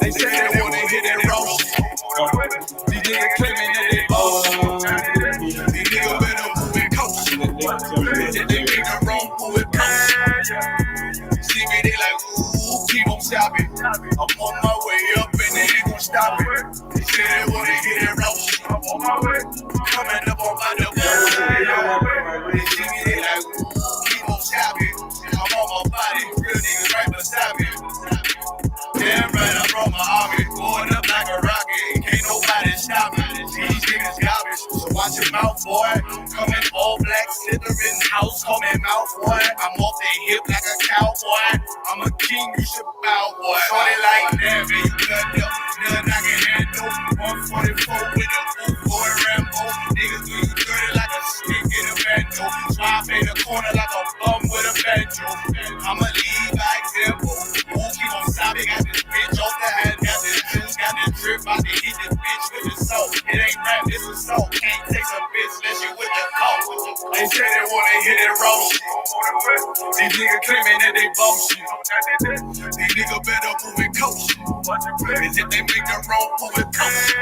They say they wanna hit that road. These niggas claiming that they boss. These niggas better move it coach. That they make the wrong move it coach. See me, they like, ooh, keep on stopping. I'm on my way up and they ain't gon' stop it. They say they wanna hit that road. I'm on my way. Coming up on my double. They see me, they like, ooh, keep on stopping. I'm on my body, real niggas right beside me. Damn right, I'm from my army, going up like a rocket. Can't nobody stop me. These niggas garbage, so watch your mouth, boy. Coming all black, slithering house, coming mouth, boy. I'm off the hip like a cowboy. I'm a king, you should bow, boy. Shorty like that, man, you cut up. Nothing I can handle. 144 with a boot for a Rambo. Niggas do you dirty like a stick in a bando. Swap in the corner like a bum with a banjo. I'ma lead by example. Keep on stopping, got this bitch off the hand, got this juice, got this drip, about to hit this bitch with the soap. It ain't rap, it's a soap. Can't take some bitch unless you with the coke. They say they wanna hit that raw shit. These niggas claiming that they bullshit. These niggas better move it coach. Cause if they make the wrong move it coach.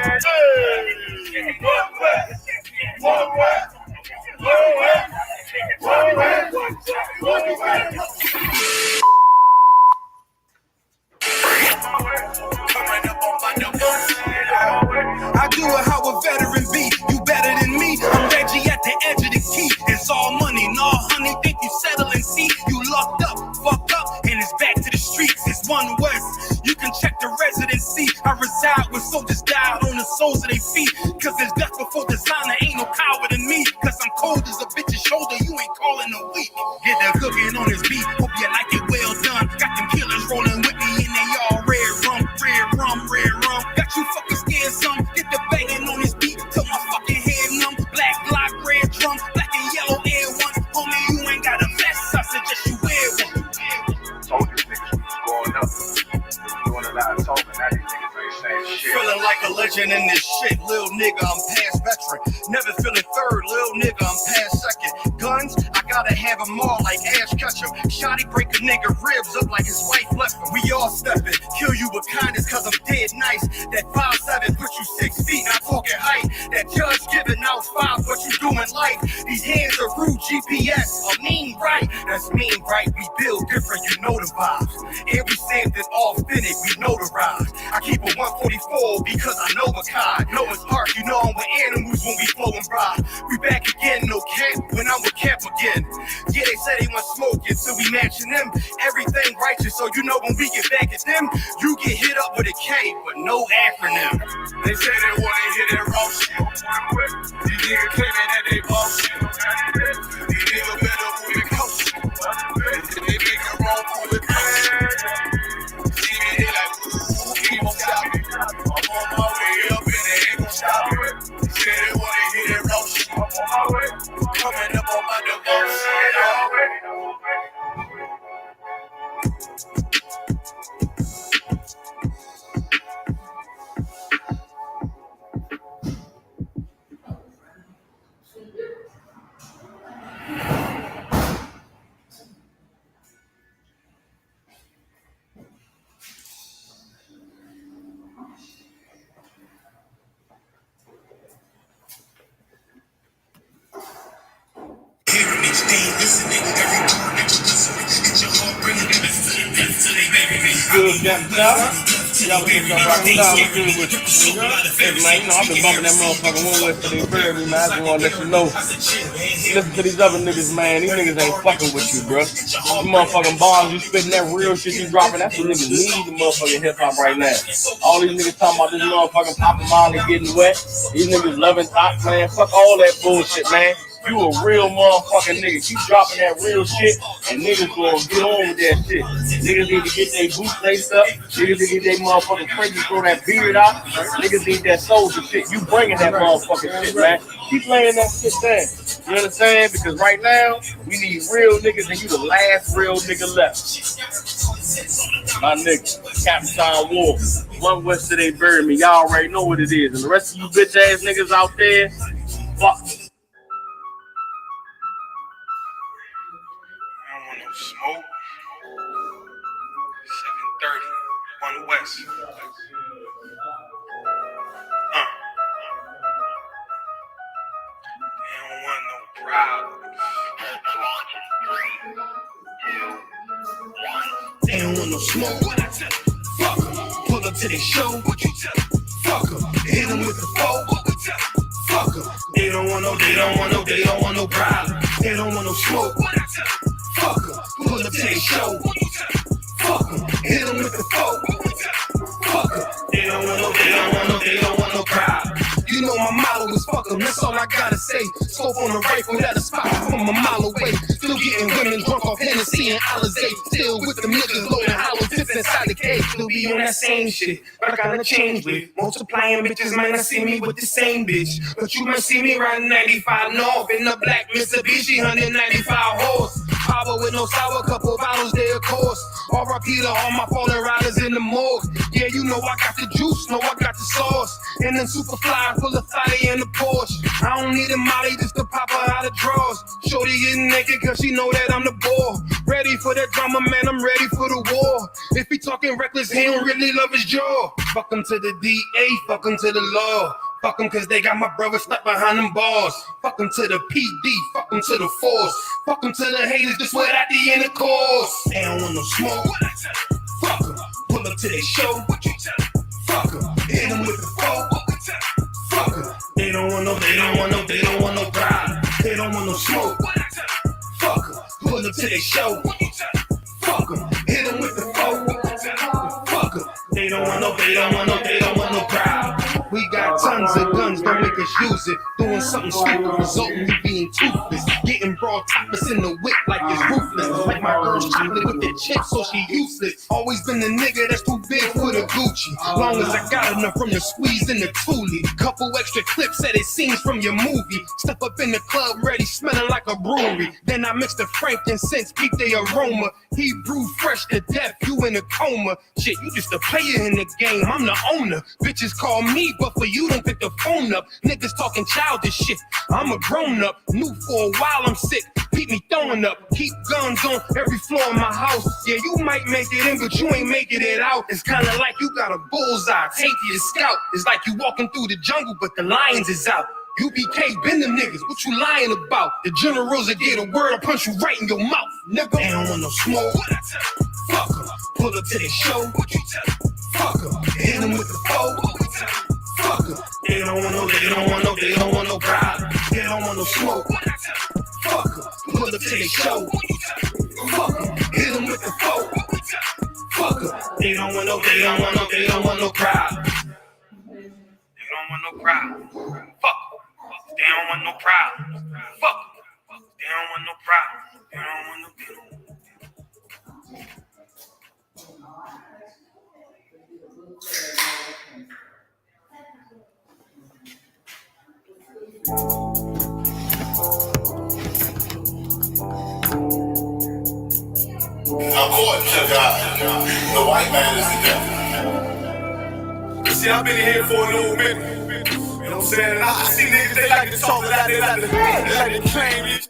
I do it how a veteran be. You better than me. I'm Reggie at the edge of the key. It's all money, no honey. Think you settle and see. You locked up, fucked up, and it's back to the streets. It's one West. You can check the residency. I reside where soldiers died on the soles of their feet. Cause there's death before designer. Ain't no coward in me. Cause I'm cold as a bitch's shoulder. You ain't calling no weak. Get the cooking on this beat. Hope you like it well done. Got them killers rolling with me and they all red rum, red rum, red rum. Got you fucking scared some. Get the banging on this beat till my fucking head numb. Black block, red drum, black and yellow air one. Homie, you ain't got a mess. I suggest you wear one. Told you niggas we was going up. Doing a lot of talking. Now these niggas ain't saying shit. Feeling like a legend in this shit, lil nigga, I'm past veteran. Never feeling third, lil nigga, I'm past second. Guns, I gotta have them all like Ash Ketchum. Shotty break a nigga ribs up like his wife left him. We all stepping, kill you with kindness cause I'm dead nice. That 5'7" put you 6 feet, not talking height. That judge giving out 5, what you doing life? These hands are rude GPS, I mean right. That's mean right, we build different, you know the vibes. And we stamped it authentic, we notarized. I keep a 144 because I know a kind. Know it's hard, you know I'm with animals when we flowing by. We back again, no cap, when I'm with cap again. Yeah, they say they want smoking, so we matching them. Everything righteous, so you know when we get back at them, you get hit up with a K, but no acronym. They say they wanna hit that raw shit. These niggas claiming that they bullshit. These niggas better move it coach. If they make the wrong move it coach. See me, they like, ooh, keep on stopping. I'm on my way up and they ain't gon' stop me. They say they wanna hit that raw shit. I'm on my way. Coming up on my divorce. Hearing each day, listening, every word that you listen, it's your heart bringing them to they baby. Good, y'all keep rocking down good with you. Hey, man, you know, I've been bumping that motherfucker one way for they buried me, man. I just want to let you know. Listen to these other niggas, man. These niggas ain't fucking with you, bro. These motherfucking bars, you spitting that real shit you dropping, that's what niggas need the motherfucking hip-hop right now. All these niggas talking about this motherfucking popping Molly getting wet. These niggas loving top, man. Fuck all that bullshit, man. You a real motherfucking nigga. Keep dropping that real shit, and niggas gonna get on with that shit. Niggas need to get their boots laced up. Niggas need to get their motherfucking crazy, throw that beard out. Niggas need that soldier shit. You bringing that motherfucking shit, man. Keep laying that shit down. You understand? Because right now, we need real niggas, and you the last real nigga left. My nigga, Captain N.W.O. One West today buried me. Y'all already know what it is. And the rest of you bitch ass niggas out there, fuck. Smoke. 7:30, 1 West. no smoke. What I tell you? Fuck 'em. Pull up to their show. What you tell them? Fuck 'em. Hit 'em with the foe. What we tell them? Fuck 'em. They don't want no problem. They don't want no smoke. What I tell them? Fuck 'em. Pull up to their show. What you tell them? Fuck 'em. Hit 'em with the foe. What we tell them? Fuck 'em. They don't want no problem. You know my motto is fuck 'em, that's all I gotta say. Scope on the rifle at a spot from a mile away. Still getting women drunk off Hennessy and Alizé. Still with the niggas loading hollow tips inside the cage. Still be on that same shit, but I gotta change with multiplying bitches. Might not see me with the same bitch, but you might see me riding 95 North in the black Mitsubishi 195 horse. Power with no sour, couple bottles there, of course. R.I.P. to all my fallen riders in the morgue. Yeah, you know I got the juice, know I got the sauce. And then super fly, full of fire in the Porsche. I don't need a molly just to pop her out of drawers. Shorty getting naked cause she know that I'm the ball. Ready for that drama, man, I'm ready for the war. If he talking reckless, he don't really love his jaw. Fuck him to the DA, fuck him to the law. Fuck them cause they got my brother stuck behind them bars. Fuck them to the PD, fuck them to the force. Fuck them to the haters, just what at the end of course. They don't want no smoke. What I tell you? Fuck them. Pull up to their show. What you tell them? Fuck them. Hit them with the foe. What we tell them? Fuck them. They don't want no problem. They don't want no smoke. What I tell you? Fuck them. Pull up to their show. What you tell them? Fuck them. Hit them with the foe. What we tell them? Fuck them. They don't want no problem. We got tons of guns, don't make us use it. Doing something stupid, resulting in being toothless. Getting broad topless in the whip like it's ruthless. Like my girl's chocolate with the chips, so she useless. Always been the nigga that's too big for the Gucci. Long as I got enough from the squeeze in the Thule. Couple extra clips that it scenes from your movie. Step up in the club ready, smelling like a brewery. Then I mix the frankincense, keep the aroma. He brew fresh to death, you in a coma. Shit, you just a player in the game, I'm the owner. Bitches call me, but for you don't pick the phone up. Niggas talking childish shit, I'm a grown up. New for a while, I'm sick, keep me throwing up. Keep guns on every floor of my house. Yeah, you might make it in, but you ain't making it out. It's kinda like you got a bullseye, take your scout. It's like you walking through the jungle, but the lions is out. UBK been them niggas, what you lying about? The generals that get a word, I'll punch you right in your mouth, nigga. They don't want no smoke. What I tell you? Fuck 'em. Pull up to their show. What you tell them? Fuck 'em. Hit 'em with the foe. What we tell them? Fuck 'em. They don't want no problem. They don't want no smoke. What I tell you? Fuck 'em. Pull up to their show. What you tell them? Fuck 'em. Hit 'em with the foe. What we tell them? Fuck 'em. They don't want no problem. They don't want no problem. Fuck. They don't want no problem. Fuck. They don't want no problem. They don't want no problem. According to God, the white man is the devil. See, I've been in here for a little minute. You know what I'm saying? I see niggas, they like to talk a lot, they like to claim it.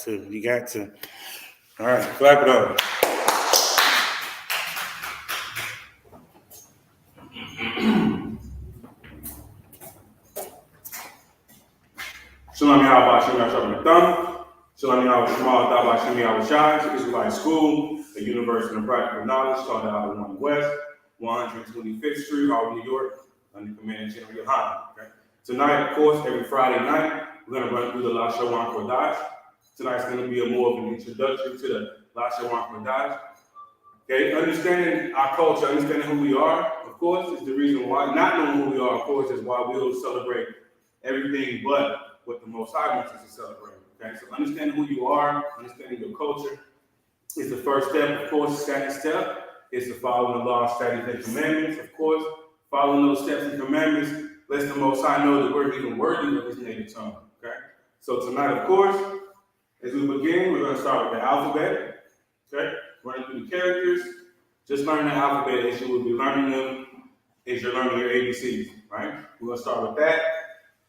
You got to. All right, clap it up. Shalom Yahweh Shem Yahweh Thumb. Shalom Yahweh Shema Thaba Shem Yahweh Shai. Israelite School, a university of practical knowledge, started out in 1 West, 125th Street, Albany, New York, under Command General Yohanan. Okay? Tonight, of course, every Friday night, we're going to run through the Lashawan Qadash. Tonight's going to be more of an introduction to the Lashawan Qadash. Okay, understanding our culture, understanding who we are, of course, is the reason why. Not knowing who we are, of course, is why we'll celebrate everything but what the Most High wants us to celebrate. Okay, so understanding who you are, understanding your culture is the first step. Of course, the second step is to follow the law, statutes, and commandments. Of course, following those steps and commandments lets the Most High know that we're even worthy of His native tongue. Okay, so tonight, of course, as we begin, we're going to start with the alphabet. Okay, running through the characters. Just learn the alphabet as you will be learning them as you're learning your ABCs. Right? We're going to start with that.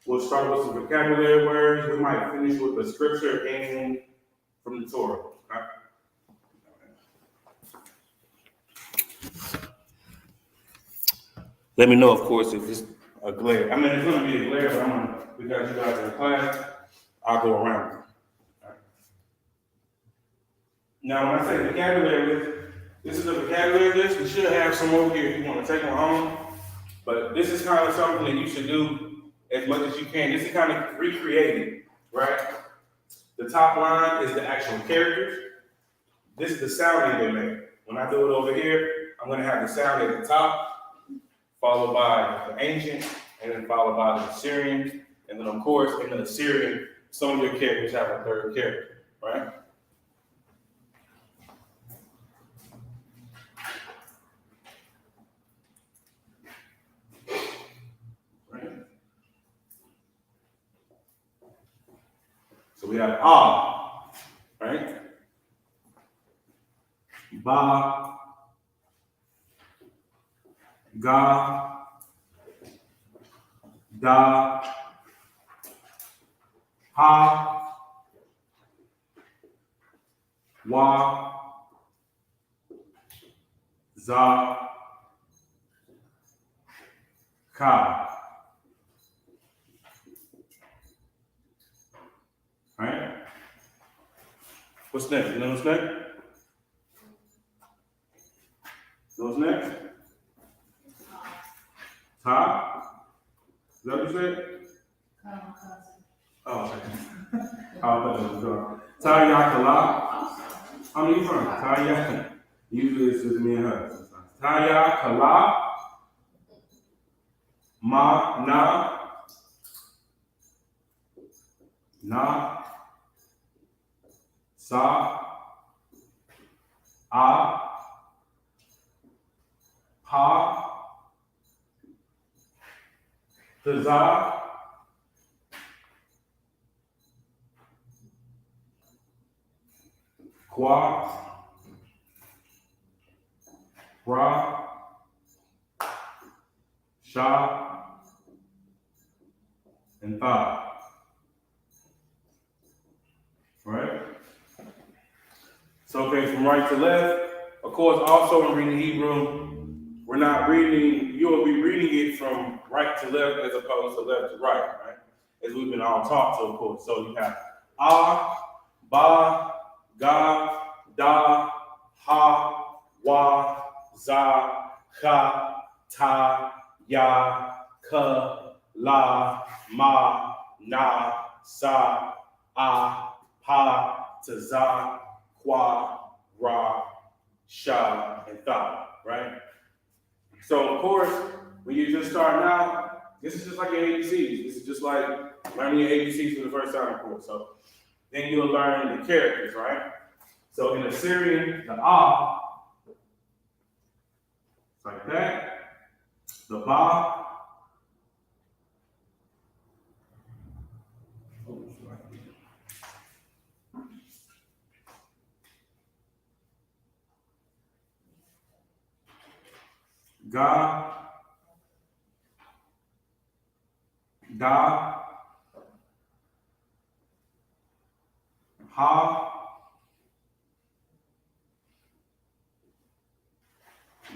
We'll start with some vocabulary words. We might finish with the scripture and from the Torah. Okay? Let me know, of course, if it's a glare. I mean, it's gonna be a glare, but because you guys are in class, I'll go around. Now, when I say vocabulary list, this is a vocabulary list. We should have some over here if you want to take them home. But this is kind of something that you should do as much as you can. This is kind of recreating, right? The top line is the actual characters. This is the sounding they make. When I do it over here, I'm going to have the sound at the top, followed by the ancient, and then followed by the Assyrian. And then, of course, in the Assyrian, some of your characters have a third character, right? So we have Ah, right? Ba, Ga, Da, Ha, Wa, Za, Ka. Right? What's next? You know what's next? What's next? Ta? Is that what you said? Oh, okay. Tayakala. I'm you from Taya. Usually it's just me and her. Tayakala. Ma na. Na. Sa. A. Pa. Taza. Qua. Ra. Sha. And Tha. Right? So, okay, from right to left. Of course, also in reading Hebrew, we're not reading, you will be reading it from right to left as opposed to left to right, right? As we've been all taught to, of course. So you have Ah, Ba, Ga, Da, Ha, Wa, Za, Ka, Ta, Ya, Ka, La, Ma, Na, Sa, A, Pa, Taza, Qua, Ra, Sha, and Tha, right? So, of course, when you're just starting out, this is just like your ABCs. This is just like learning your ABCs for the first time, of course. So, then you'll learn the characters, right? So, in Assyrian, the Ah, it's like that. The Ba, Ga, Da, Ha,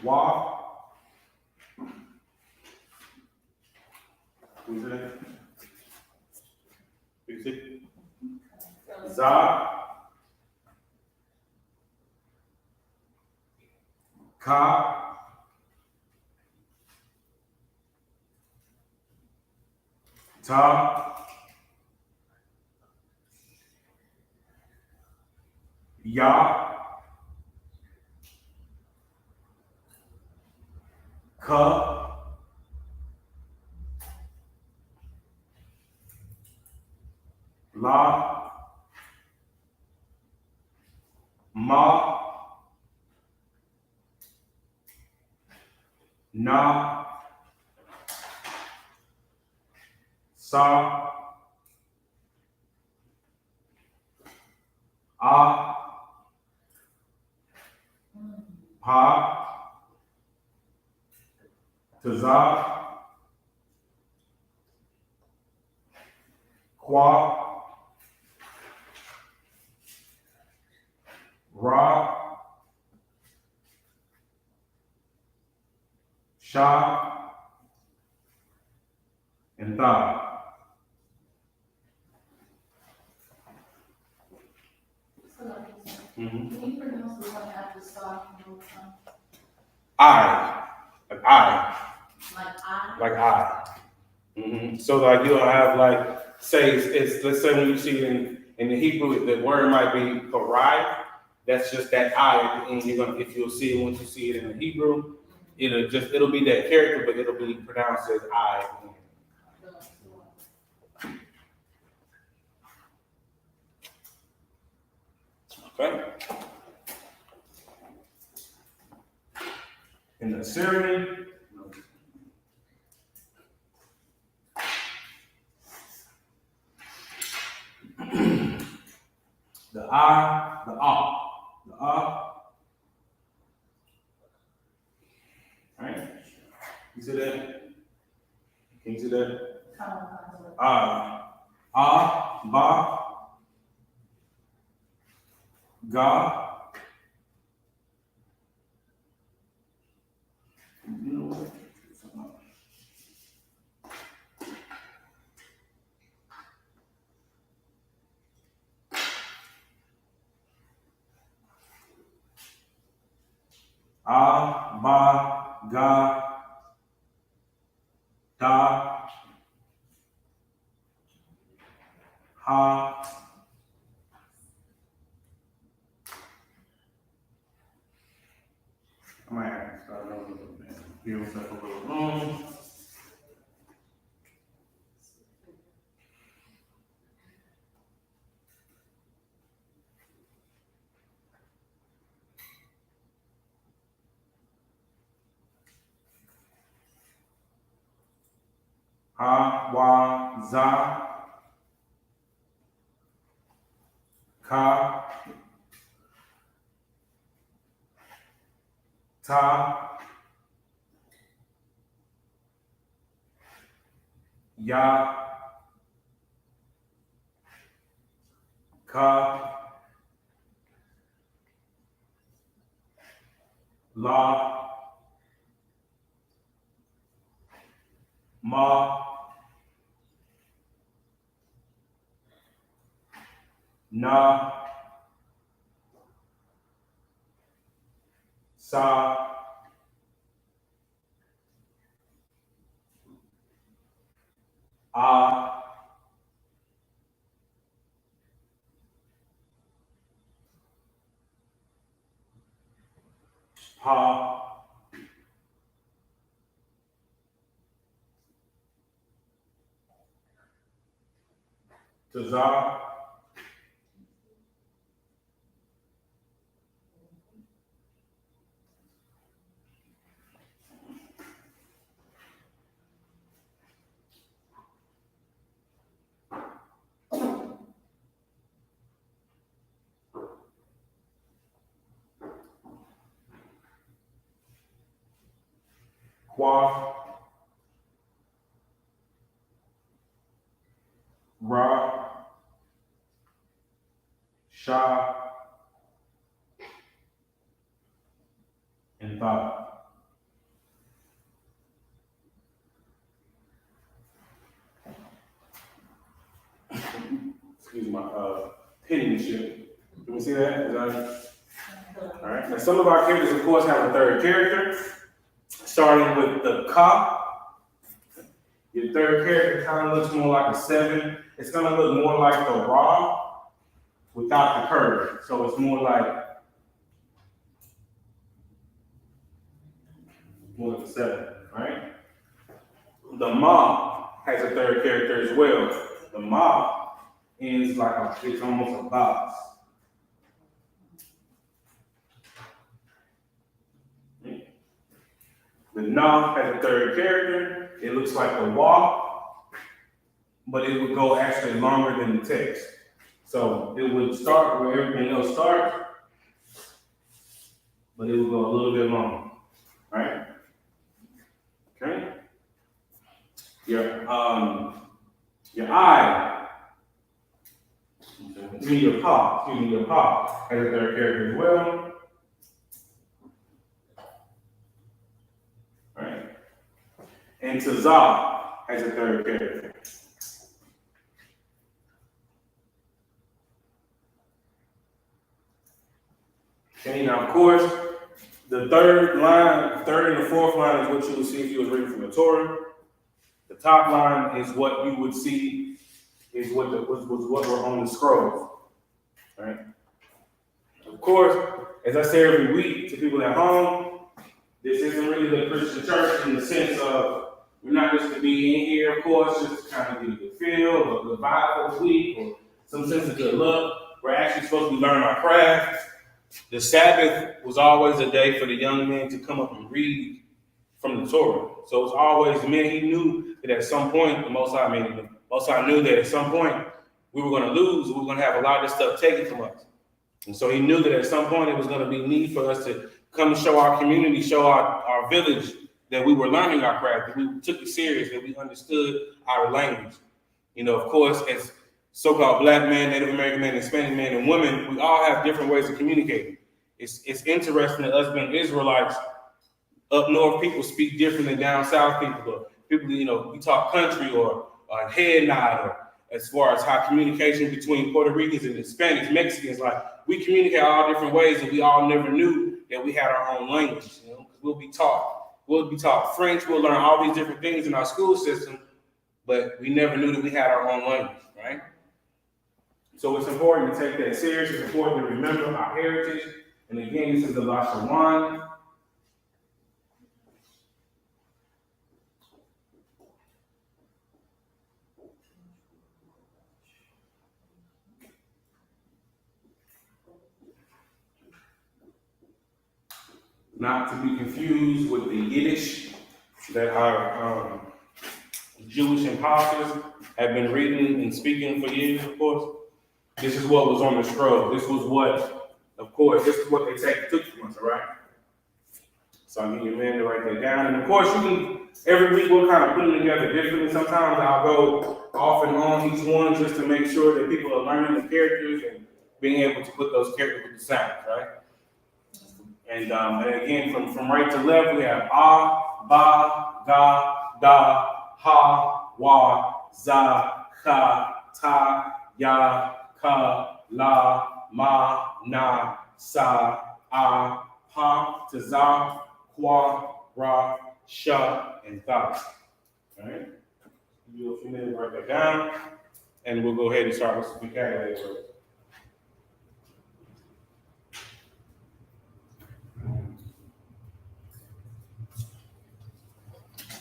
Wa, who's that? Is it? Za, Ka, Ta, Ya, Ka, La, Ma, Na, Sa, A, Pa, Taza, Qua, Ra, Sha, and Tha. Can you pronounce the one after Sa? I. Like I. Like I? Like I. So like you'll have like, say it's let's say when you see it in the Hebrew, the word might be parai. That's just that I at the end. You're gonna, if you'll see it once you see it in the Hebrew, it'll be that character, but it'll be pronounced as I at the end. Okay. In the Syrian, the I, the ah, the ah. Right? You see that? Can you see that? Ba, ga. You know what? Ba, ga, da, ha. I might have to start over a little bit. Give myself a little room. Ha, wa, za, ka, ta, ya, ka, la, ma, na, sa, a, ha, to za, kwa, ra, sha, and tha. Excuse my penmanship. Can we see that? Is that all right? Now some of our characters, of course, have a third character, starting with the ka. Your third character kind of looks more like a 7. It's gonna look more like the ra without the curve. So it's more like a 7, right? The ma has a third character as well. The ma ends like it's almost a box. The na has a third character. It looks like a wa, but it would go actually longer than the text. So it would start where everything else starts, but it would go a little bit longer, right? Okay. Your eye, your pa has a third character as well. Right? And to za, as a third character. Okay, now of course, the third and the fourth line is what you would see if you was reading from the Torah. The top line is what you would see is what were on the scrolls. Right? Of course, as I say every week to people at home, this isn't really the Christian church in the sense of we're not just to be in here, of course, just to kind of get a good feel or a good vibe for the week or some sense of good luck. We're actually supposed to be learning our craft. The Sabbath was always a day for the young men to come up and read from the Torah. So it was always the men. He knew that at some point, the Most High knew that at some point we were going to lose. We were going to have a lot of this stuff taken from us. And so he knew that at some point it was going to be need for us to come show our community, show our village that we were learning our craft, that we took it serious, that we understood our language. You know, of course, as so-called Black men, Native American men, Hispanic men, and women, we all have different ways of communicating. It's interesting that us being Israelites, up north people speak different than down south people. Or people, you know, we talk country or head nod, or as far as how communication between Puerto Ricans and Hispanics, Mexicans, like we communicate all different ways, and we all never knew that we had our own language. You know, because we'll be taught French, we'll learn all these different things in our school system, but we never knew that we had our own language, right? So it's important to take that serious. It's important to remember our heritage. And again, this is the Lashawan. Not to be confused with the Yiddish that our Jewish imposters have been reading and speaking for years, of course. This is what was on the scroll. This is what they took from us, all right? So I'll get your man to write that down. And of course, every week we'll kind of put them together differently. Sometimes I'll go off and on each one just to make sure that people are learning the characters and being able to put those characters with the sounds, right? And again, from right to left, we have ah, ba, ga, da, ha, wa, za, ka, ta, ya, ka, la, ma, na, sa, a, ha, to za, kwa, ra, sha, and tha. All right? You'll familiar write that down, and we'll go ahead and start with some vocabulary words.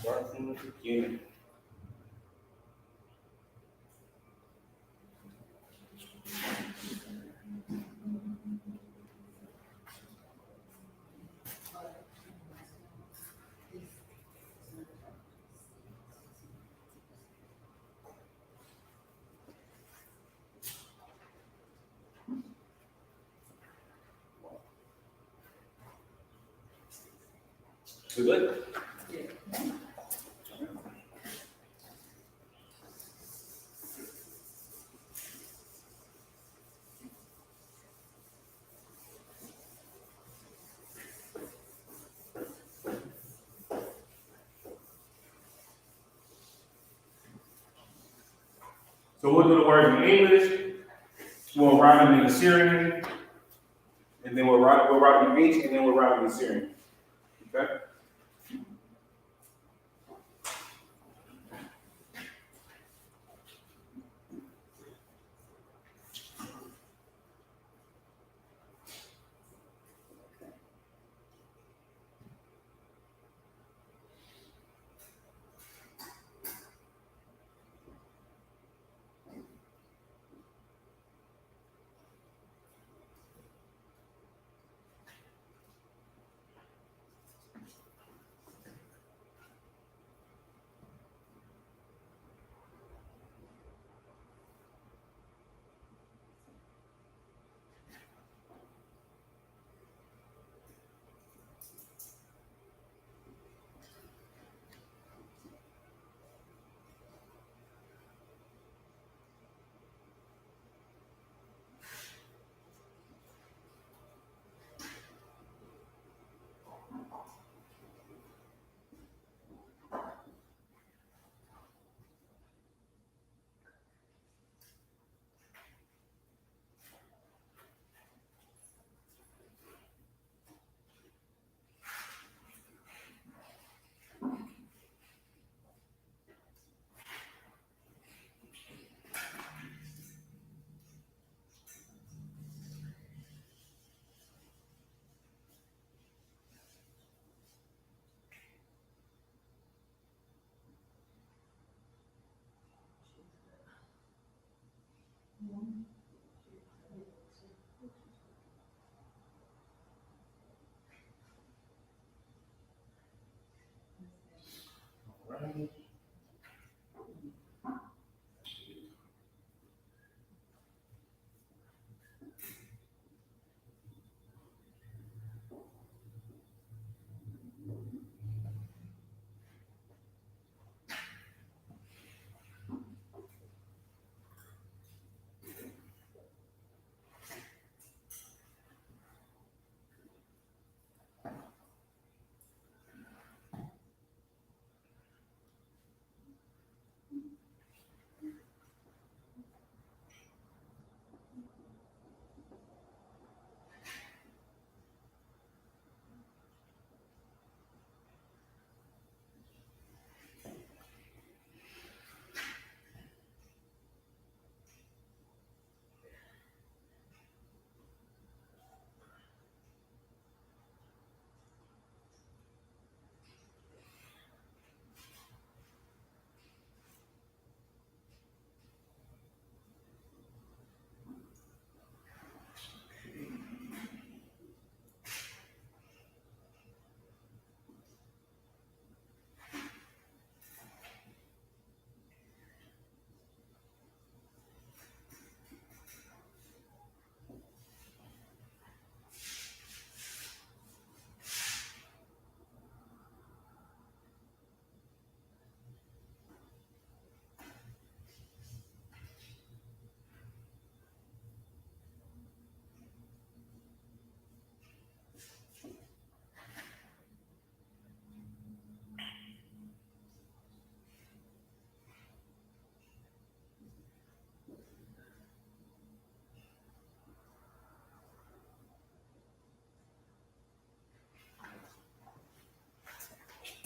Start from the beginning. We good? So we'll do the words in English, we'll write them in Assyrian, and then we'll write them in English, and then we'll write them in Assyrian. Okay?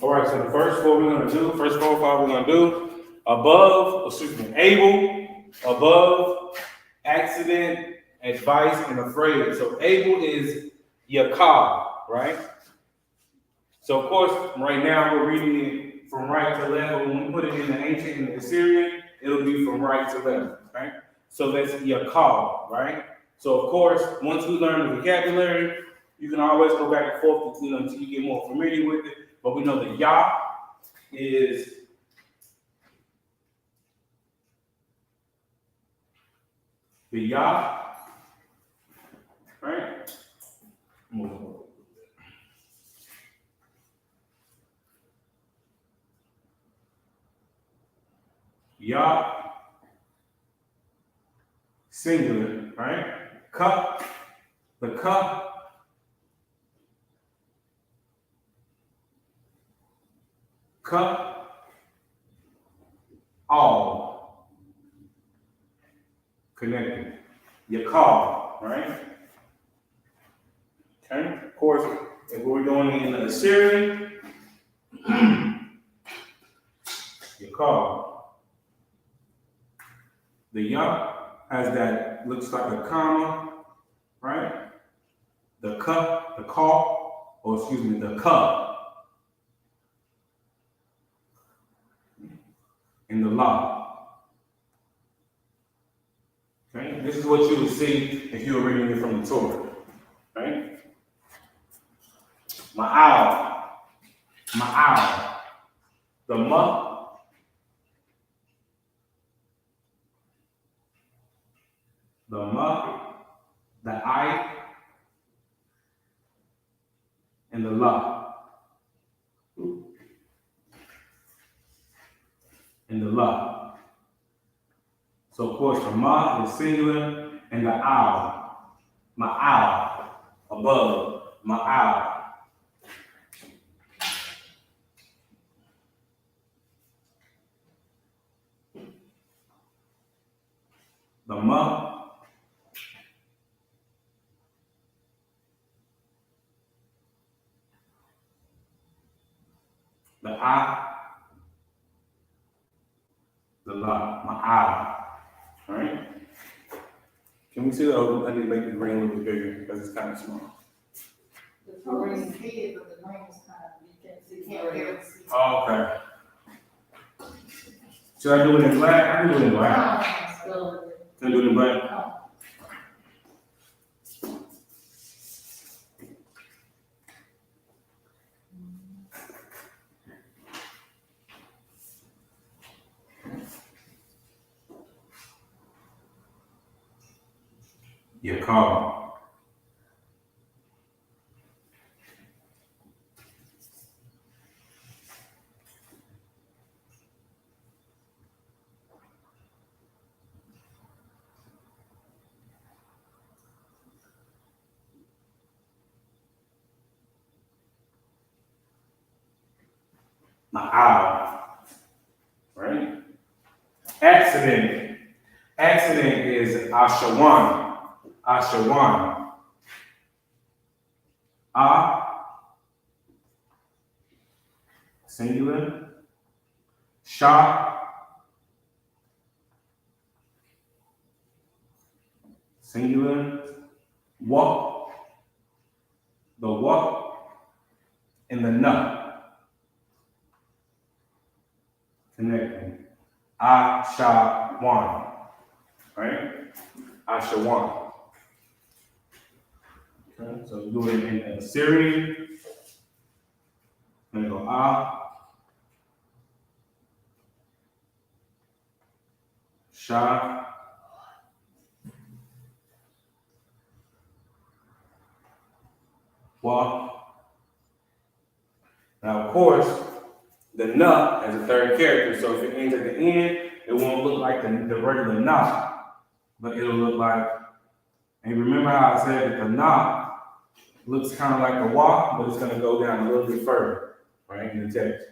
All right, so the first four we're gonna do, first 4 or 5 we're gonna do, above, accident, advice, and afraid. So able is yakar, right? So of course, right now we're reading it from right to left, but when we put it in the ancient and the Assyrian, it'll be from right to left, right? So that's yakar, right? So of course, once we learn the vocabulary, you can always go back and forth, until you get more familiar with it. But we know the ya is the ya, right? Move forward. Ya, singular, right? Cup, the cup, all, connected. Your call, right? Okay, of course, if we're doing it in the Assyrian, your call. The ya has that, looks like a comma, right? The cup, the call, or excuse me, the cup, and the la. Okay, this is what you would see if you were reading it from the Torah, right? Ma'al, the ma, the I, and the la, and the la. So of course the ma is singular, and the owl, ma'al, above, ma'al. The ma, the I, the la, ma'al. All right? Can we see that? Oh, I need to make the green a little bit bigger because it's kind of small. The green is big, but the green is kind of, you can't really see. Oh, okay. Should I do it in black? I can do it in black. Can I do it in black? Your call. Ma'al. Right? Accident. Accident is Ashawan. Ashawan. Singular. Sha, singular. Wa, the wa, and the na. Connecting. Ashawan. Right? Ashawan. Okay, so do it in Assyrian. I'm gonna go Sha, Wa. Now, of course, the na has a third character, so if it ends at the end, it won't look like the regular na, but it'll look like, and remember how I said that the na looks kind of like a wa, but it's going to go down a little bit further, right, in the text.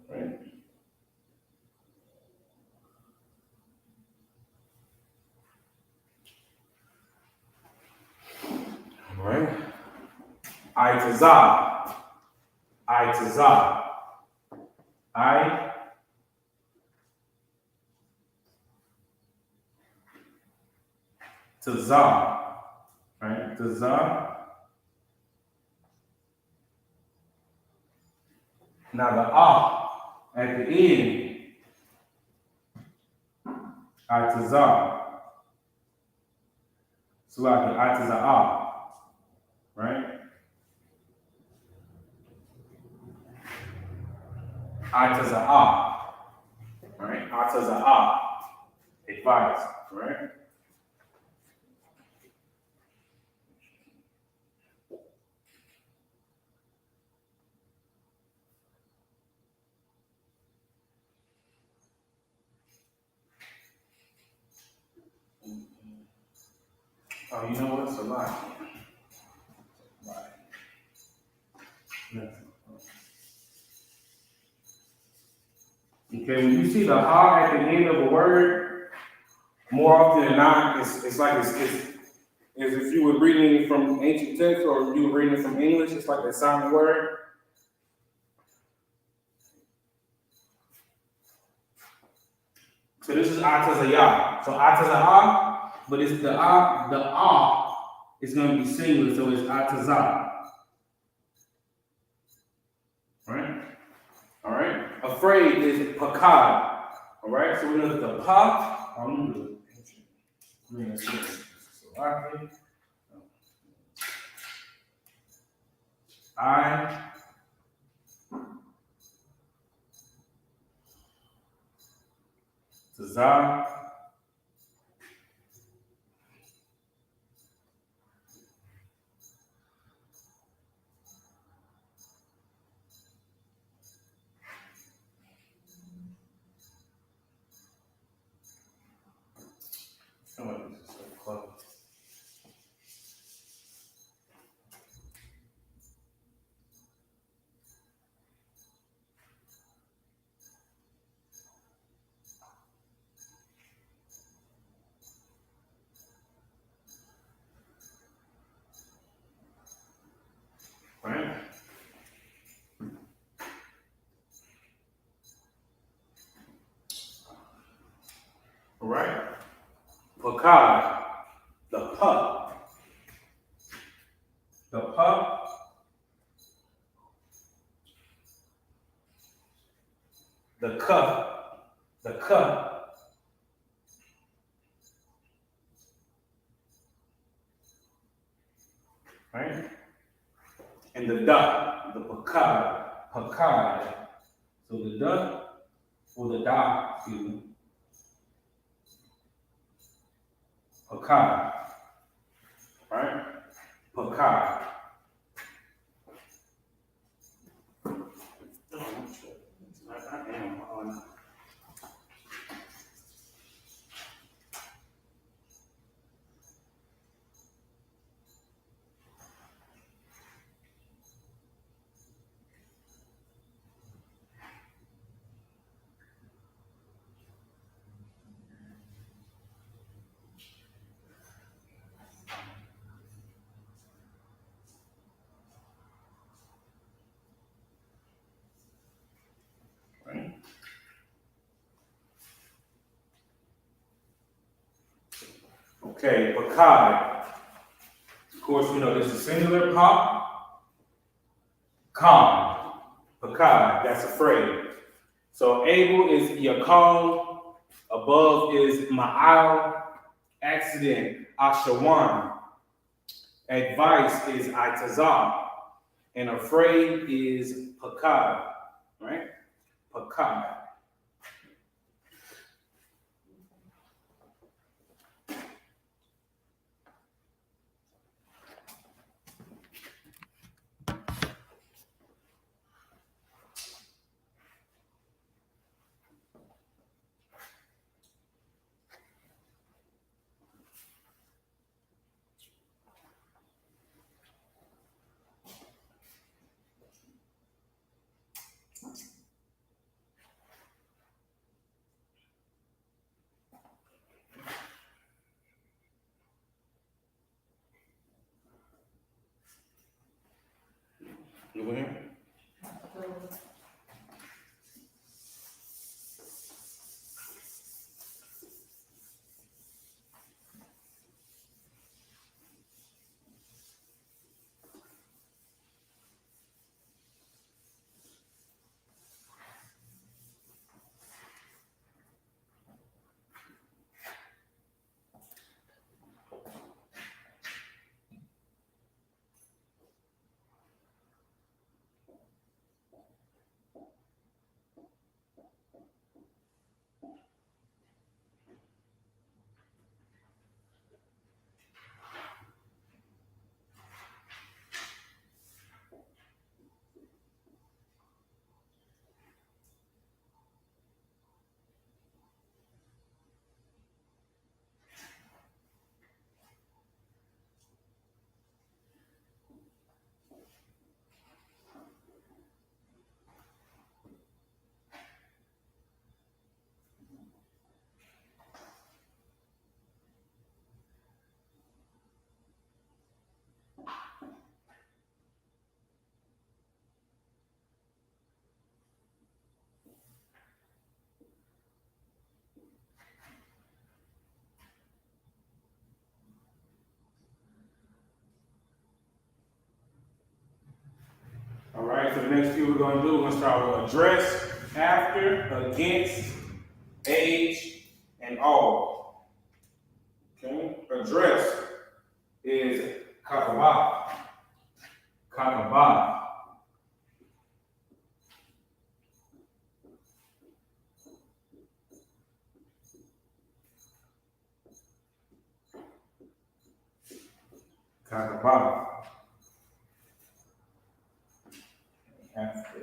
Right. Right? I to za. I to za. I to za. Right? To za. Now the at the end, I to za. So like the I to za, right? I to za, right? I to za, advice, right? Oh, you know what? It's a lot. Yeah. Okay, when you see the ha at the end of a word, more often than not, it's like it's as if you were reading it from ancient text or you were reading it from English. It's like that silent word. So this is atazaya. So atazaya, but it's the is going to be singular, so it's ataza. Right? All right. Afraid is pakad. All right. So we know that the pa. I'm going to I to za. I feel like this is so close. Right? All right. Pakad, the pa. The pa. The ka. The ka. Right? And the da, the pakad. Pakad. So the da or the da, excuse me. Pakad. Right? Pakad. I am on. Right? Okay, pakad. Of course, we know this is singular, pa. Khan. Pakad, that's afraid. So able is yakal, above is ma'al, accident, Lashawan. Advice is itazah, and afraid is pakad, right? Pakad. You with him? All right, so the next few we're gonna do, we're gonna start with address, after, against, age, and all. Okay, address is kakaba. Kakaba. Kakaba. After.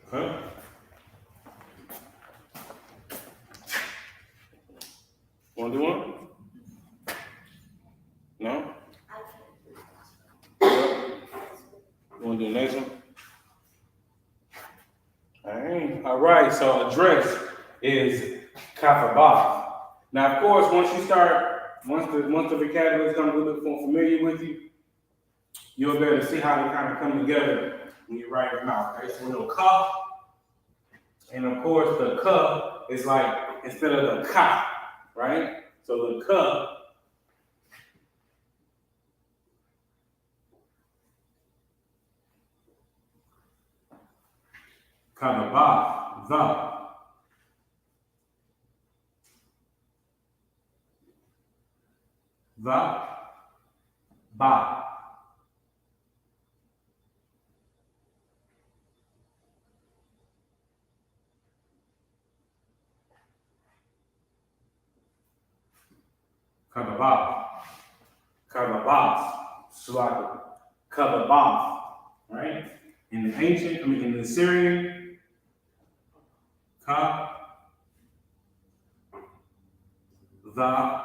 Huh? Wanna do one? No? You wanna do the next one? All right, so address is kafaba. Now, of course, once the vocabulary becomes a little bit more familiar with you, you'll be able to see how they kind of come together when you write them out. Okay, so a little ka, and of course the ka is like instead of the ka, right? So the ka. Kafaba, the, ba. Kababab, kababab, swag, kababab, right? In the in the Syrian, ka, the,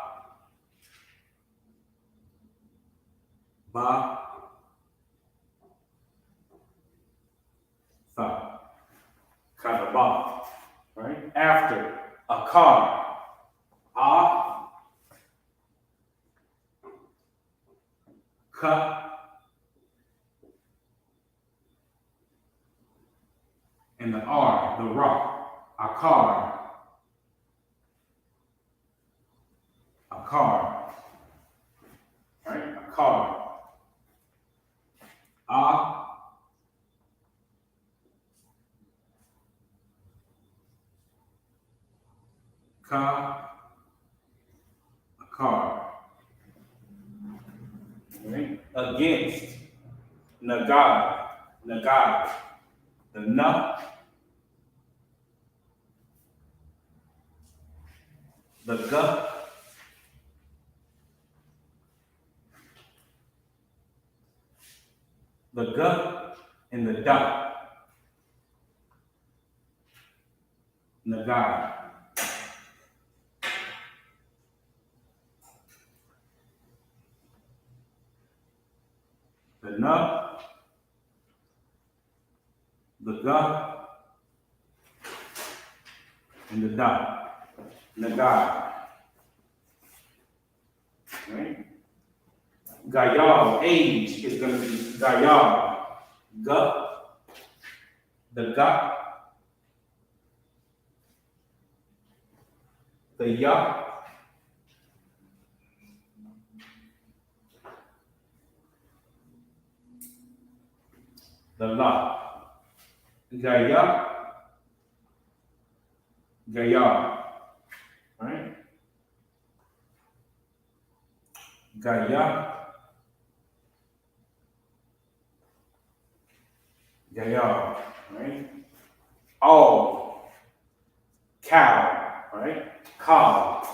ba, tha, kababab, right? After, a car, a, ka, and the R, the ra, a car, right? A car, a, ka, a car, right? Against, Nagad, Nagad, the Na, the Ga, the Ga, and the Da, Nagad. The Na, the Ga, and the Da, Nagad. Right? Gayal, age is going to be Gayal. Ga, the Ga, the Ya, the La. Gaya, Gaya. Right? Gaya, Gaya. Right? All, cow. Right? Cow.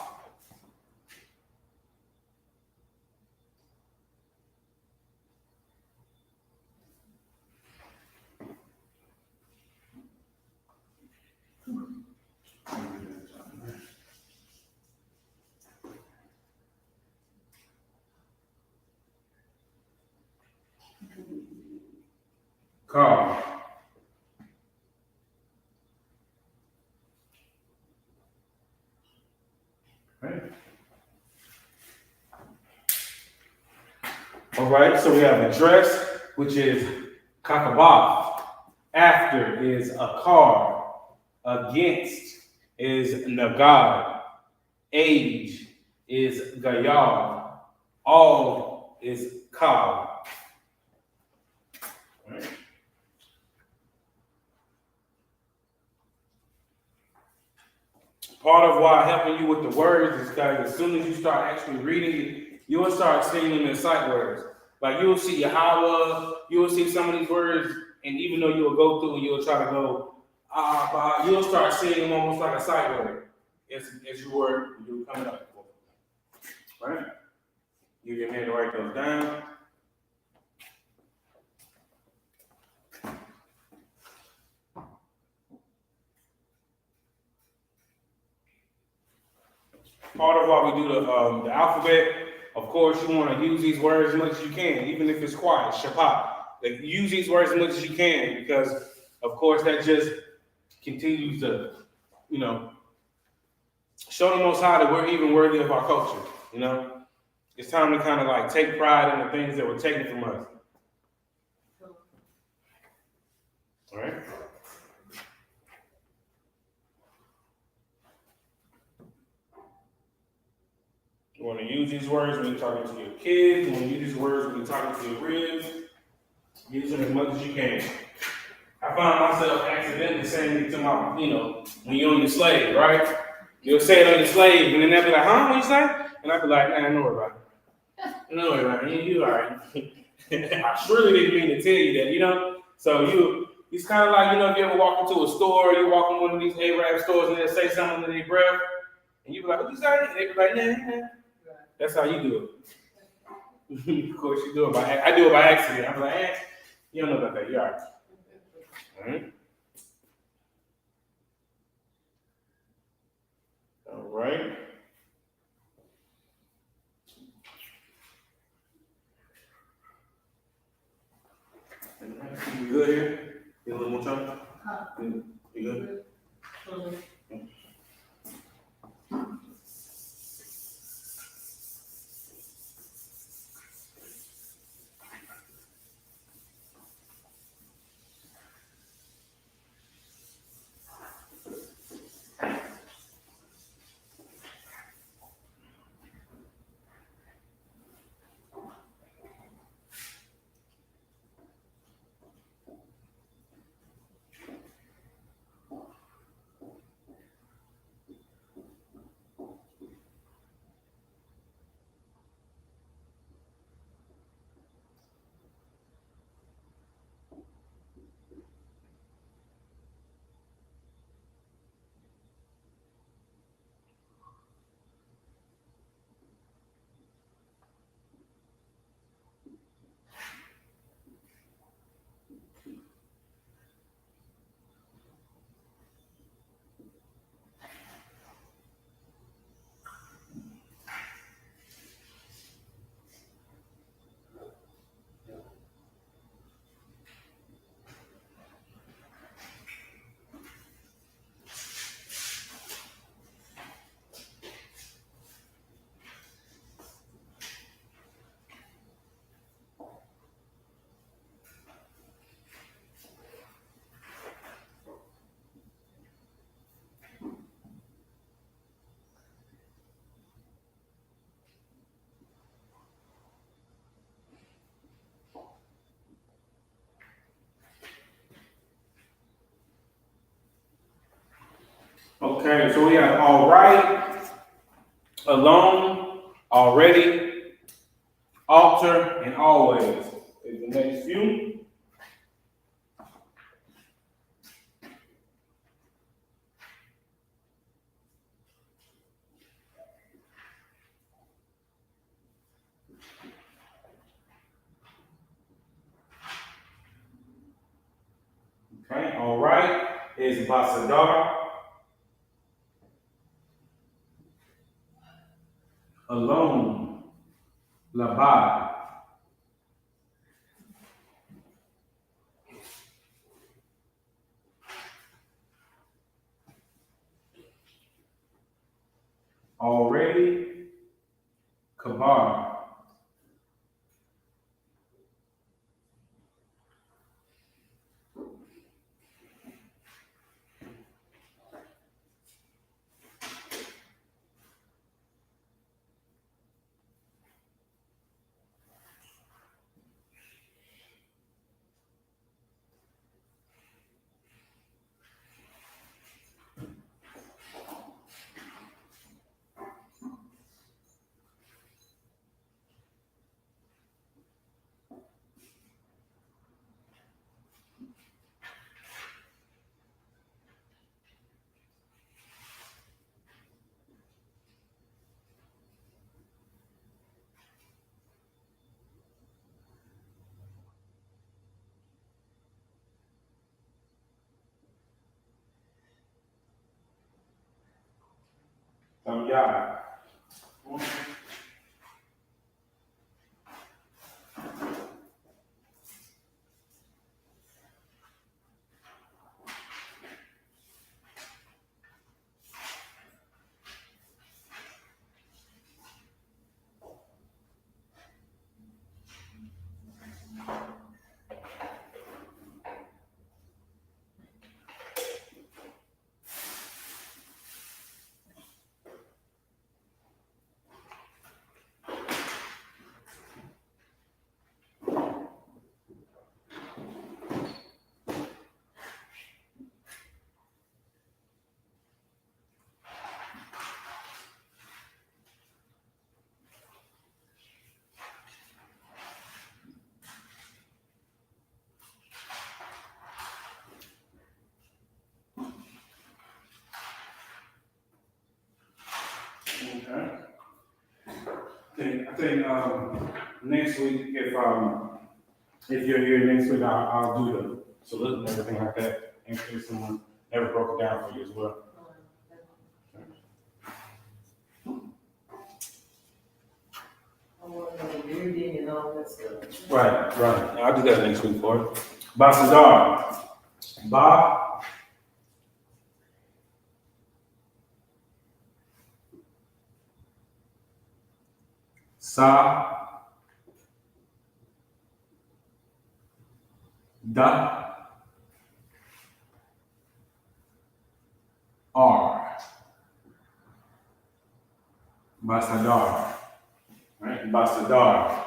Cow. Right? All right, so we have address, which is Kakabah. After is a car. Against is Nagad. Age is Gayal. All is Ka. Right? Part of why helping you with the words is because as soon as you start actually reading it, you'll start seeing them in sight words. Like you'll see Yahweh, you'll see some of these words, and even though you'll go through and you'll try to go, you'll start seeing them almost like a sight word as you were coming up. Right? Use your hand to write those down. Part of why we do the alphabet, of course, you want to use these words as much as you can, even if it's quiet. Shabbat. Like, use these words as much as you can because, of course, that just continues to, show the Most High that we're even worthy of our culture. It's time to kind of like take pride in the things that were taken from us. All right. You want to use these words when you're talking to your kids. You want to use these words when you're talking to your ribs. Use them as much as you can. I found myself accidentally saying it to my, when you're on your slave, right? You'll say it on your slave, and then they'll be like, huh, what you say? And I'll be like, nah, don't worry about it. Don't worry about it. You all right. I surely didn't mean to tell you that, So it's kind of like, if you ever walk into a store, you walk in one of these Arab stores and they'll say something under their breath, and you be like, what you say? And they be like, nah. That's how you do it. Of course, you do it I do it by accident. I'm like, you don't know about that. You're all right. All right. All right. You good here? Get a little more time? You good? Okay, so we have all right, alone, already, alter, and always is the next few. Okay, all right is Basadar. Alone, Labad. Already, Kabar. Yeah. Okay. I think next week, if you're here next week, I'll do the salute and everything like that. In case someone never broke it down for you as well. I want to know the reading and all that stuff. Right. I'll do that next week for it. Basadar. Ba. Sa. Da. R. Basadar. Right? Basadar.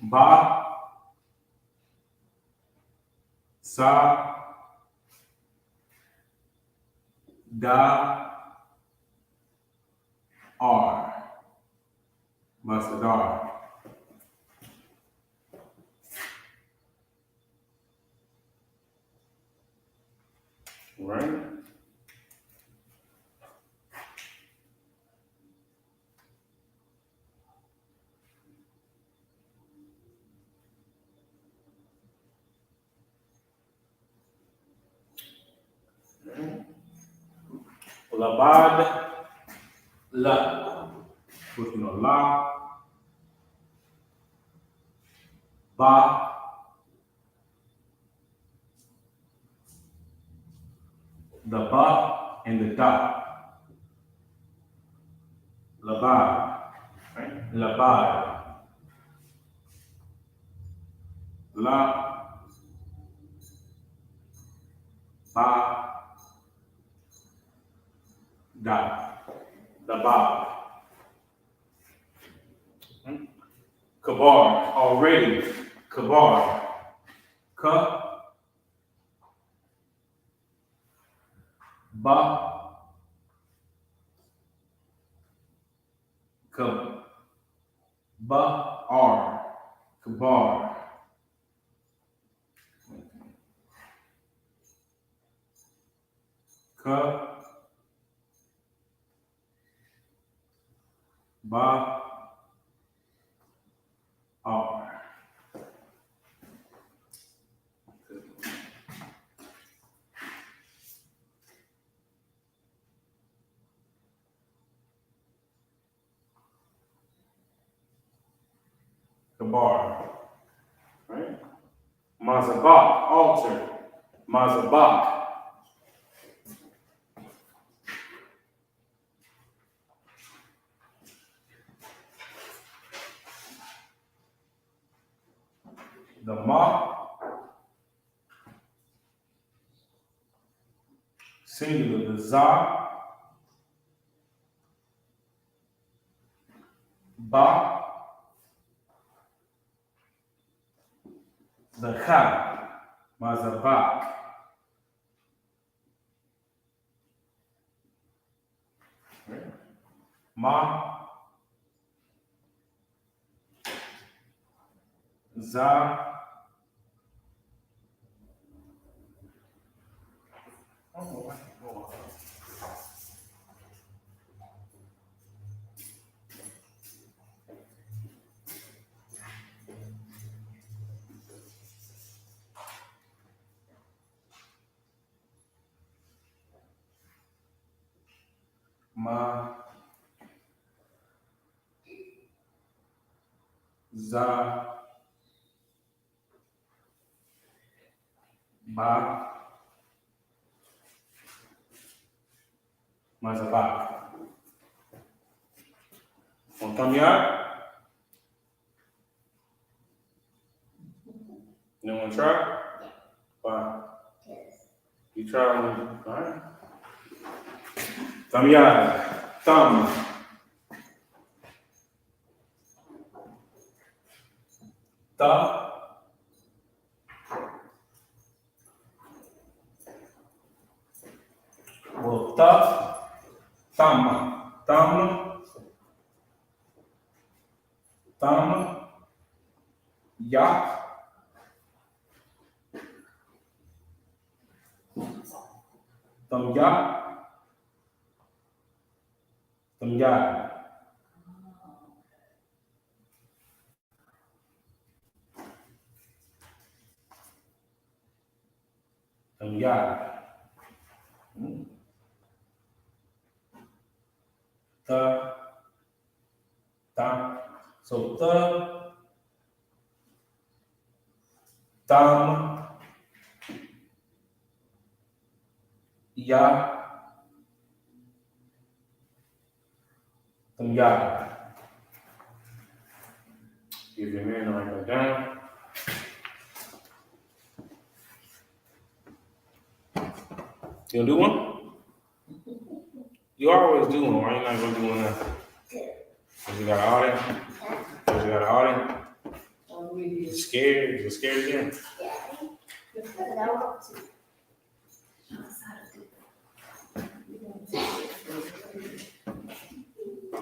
Ba. Sa. Da. R. Basadar. Right? Labad. La. Which you know, la. Ba. The ba and the da. Labad. Right? Labad. La. Ba. Da. Labad. Kabar. Already. Kabar. Ka. Ba. Kabar. Kabar. Right? Mazabak, altar. Mazabak. The ma, singular, the za, ba, the cha, mazabak. Ma, za, ma, za, ba, mazabak. Want to come here? You want to try? Why? You try one, all right? Tamiyad, thumb. Ta, well, ta, thumb, ya, ya, ya. Tamiyad. Ta. So ta, tam, ya, tamiyad. Give your man write that down. You gonna do one? You always do one. Why you not gonna do one now? Cause you got an audience. Cause you got an audience. You scared? You scared again?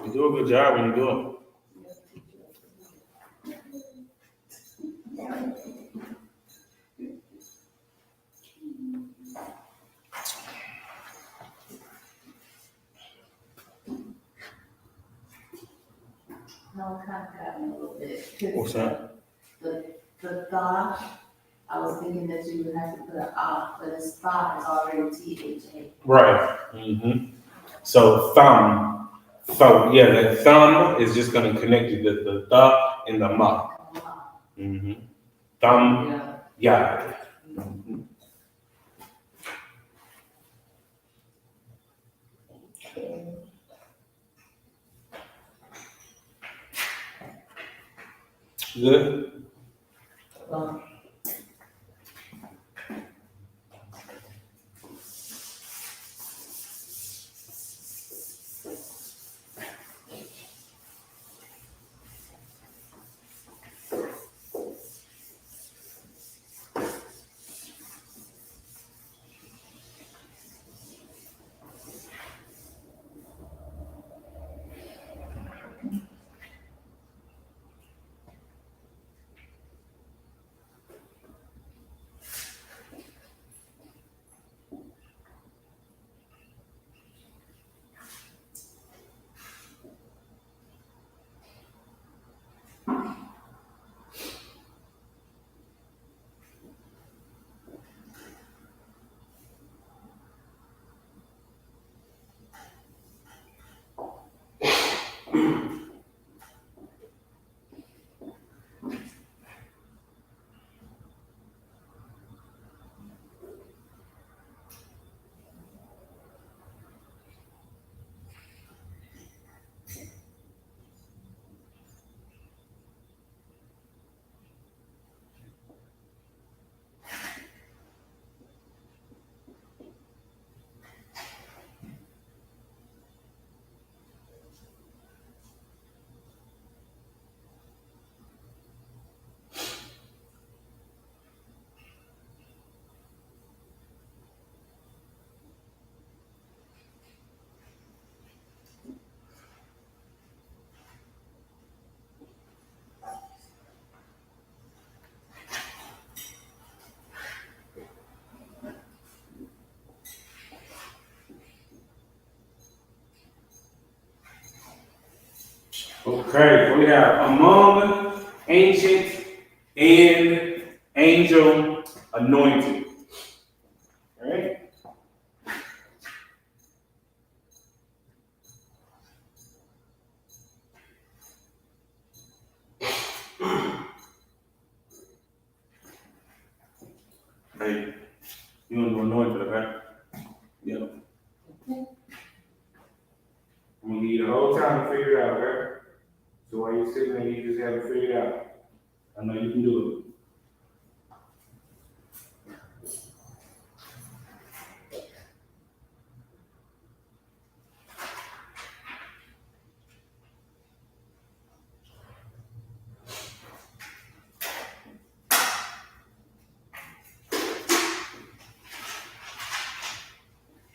You do a good job when you do it. No, kind of got me a little bit. What's that? The thought, I was thinking that you would have to put an ah, but this thought is already THA. Right. Mm-hmm. So thumb. So yeah, that thumb is just gonna connect you to the and the ma. Mm-hmm. Thumb. Yeah. Mm-hmm. Good. Okay, so we have among ancient and angel anointed. All right. Hey, you want to anointed, okay? Yep. I'm gonna give you the whole time to figure it out, okay? So while you're sitting there, you just have to figure it out. I know you can do it.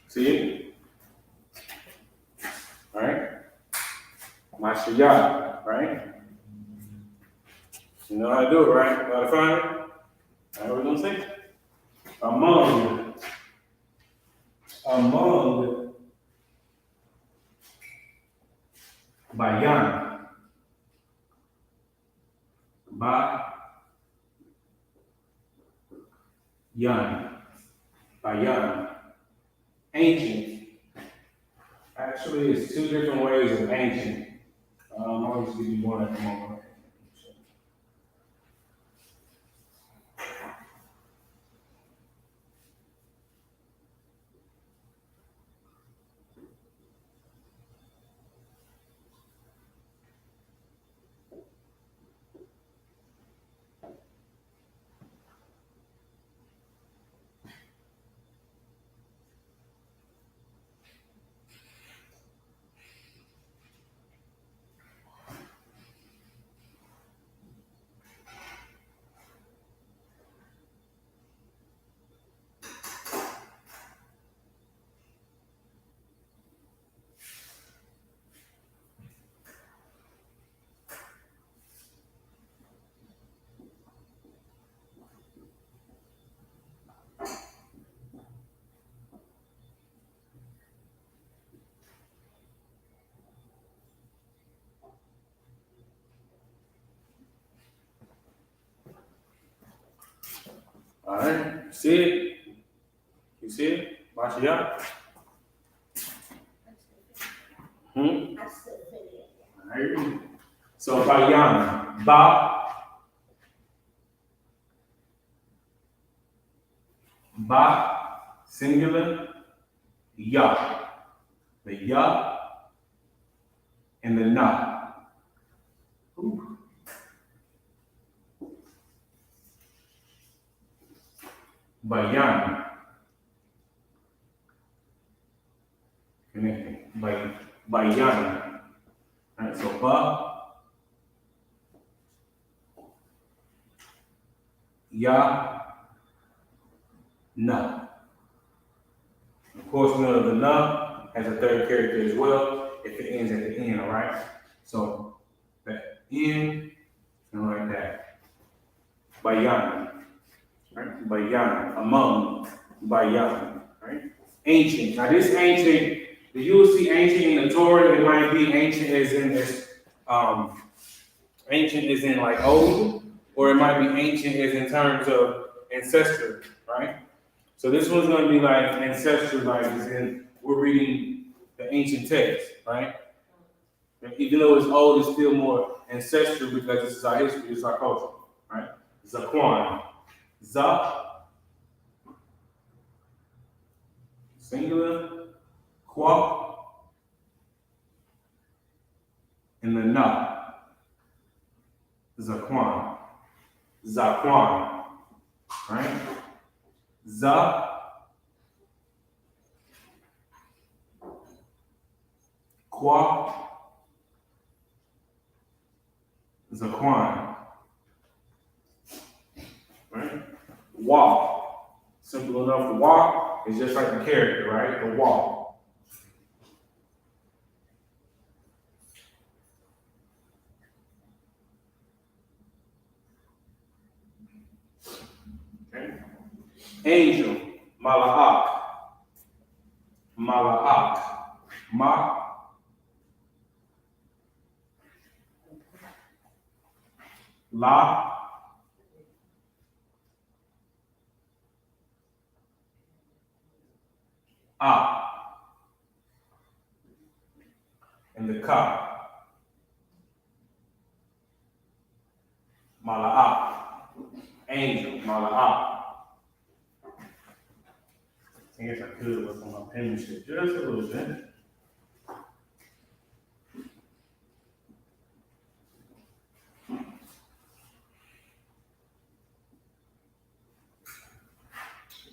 See it? All right. Mashiyah, right? You know how to do it, right? You know how to find it? All right, we're gonna say among bayan, bayan, ancient. Actually, it's two different ways of ancient. I'll just give you one at the moment. All right, see it? You see it? Mashiyah? Hmm? All right. So bayan, singular, ya. The ya and the na. Ooh. Bayan. Connecting. Bayan. All right, so ya, na. Of course, we know the na has a third character as well if it ends at the end, all right? So the end, and like that. Bayan. Right? Bayan. Among. Bayan. Right? Ancient. Now this ancient, you will see ancient in the Torah, it might be ancient as in ancient as in like old, or it might be ancient as in terms of ancestor, right? So this one's gonna be like ancestral, like as in we're reading the ancient text, right? And even though it's old, it's still more ancestral because this is our history, this is our culture, right? Zaquan. Za, singular, qua, and the na. Zaquan. Zaquan. Right? Za, qua, Zaquan. Right? Wa. Simple enough to walk. It's just like the character, right? The walk. Okay. Angel, Mala'ak. Mala'ak. Ma, La. Ah. And the ka. Mala'ah. Angel. Mala'ah. I guess I could work on my penmanship just a little bit.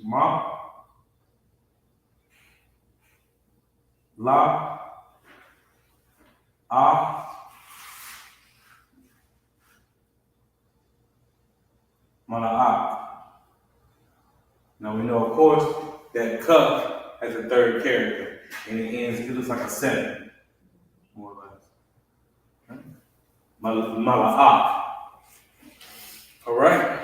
Ma. La. Ah. Mala'ah. Now we know, of course, that ka has a third character, and it looks like a 7, more or less. Mala'ah. All right.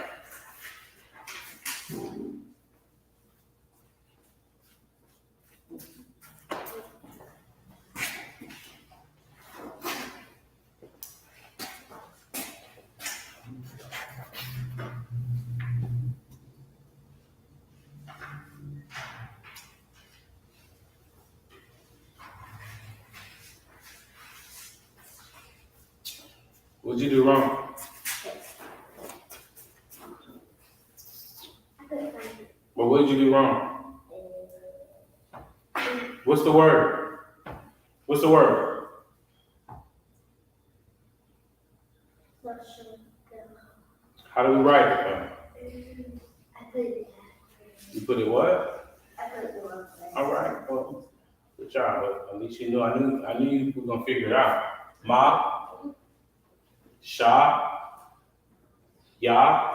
What'd you do wrong? Well, what did you do wrong? What's the word? What's the word? How do we write it? You put it what? All right. Well, good job. At least you know I knew you were gonna figure it out. Ma, Sha, Ya.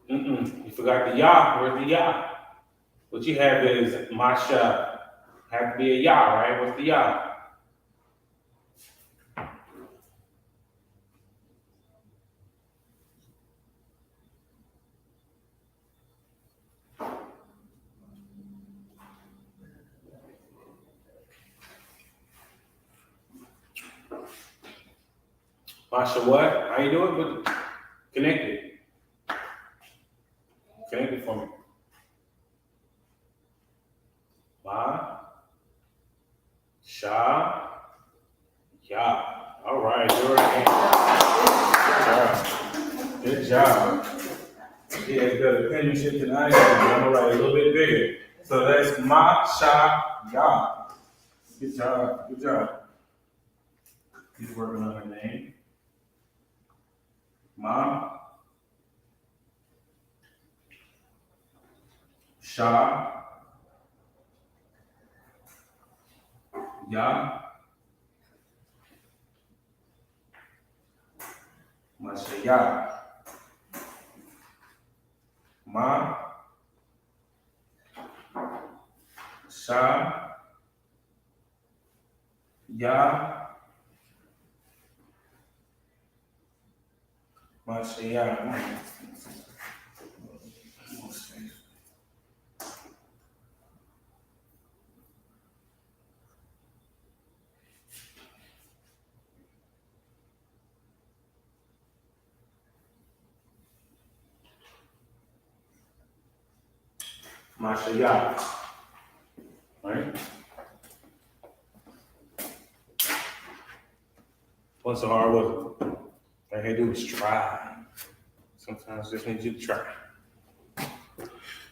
You forgot the Ya. Where's the Ya? What you have is Masha. Have to be a Ya, right? What's the Ya? Masha what? How you doing? But connect it. Connect it for me. Ma, Sha, Ya. All right, you're right. Good job. Yeah, it's better penmanship than I am. I'm gonna write a little bit bigger. So that's Ma, Sha, Ya. Good job. Good job. Keep working on her name. Ma, Sha, Ya, Mashaya. Ma, Sha, Ya, Mashaya. Mashaya. Right? What's so hard was it? All I had to do was try. Sometimes just need you to try.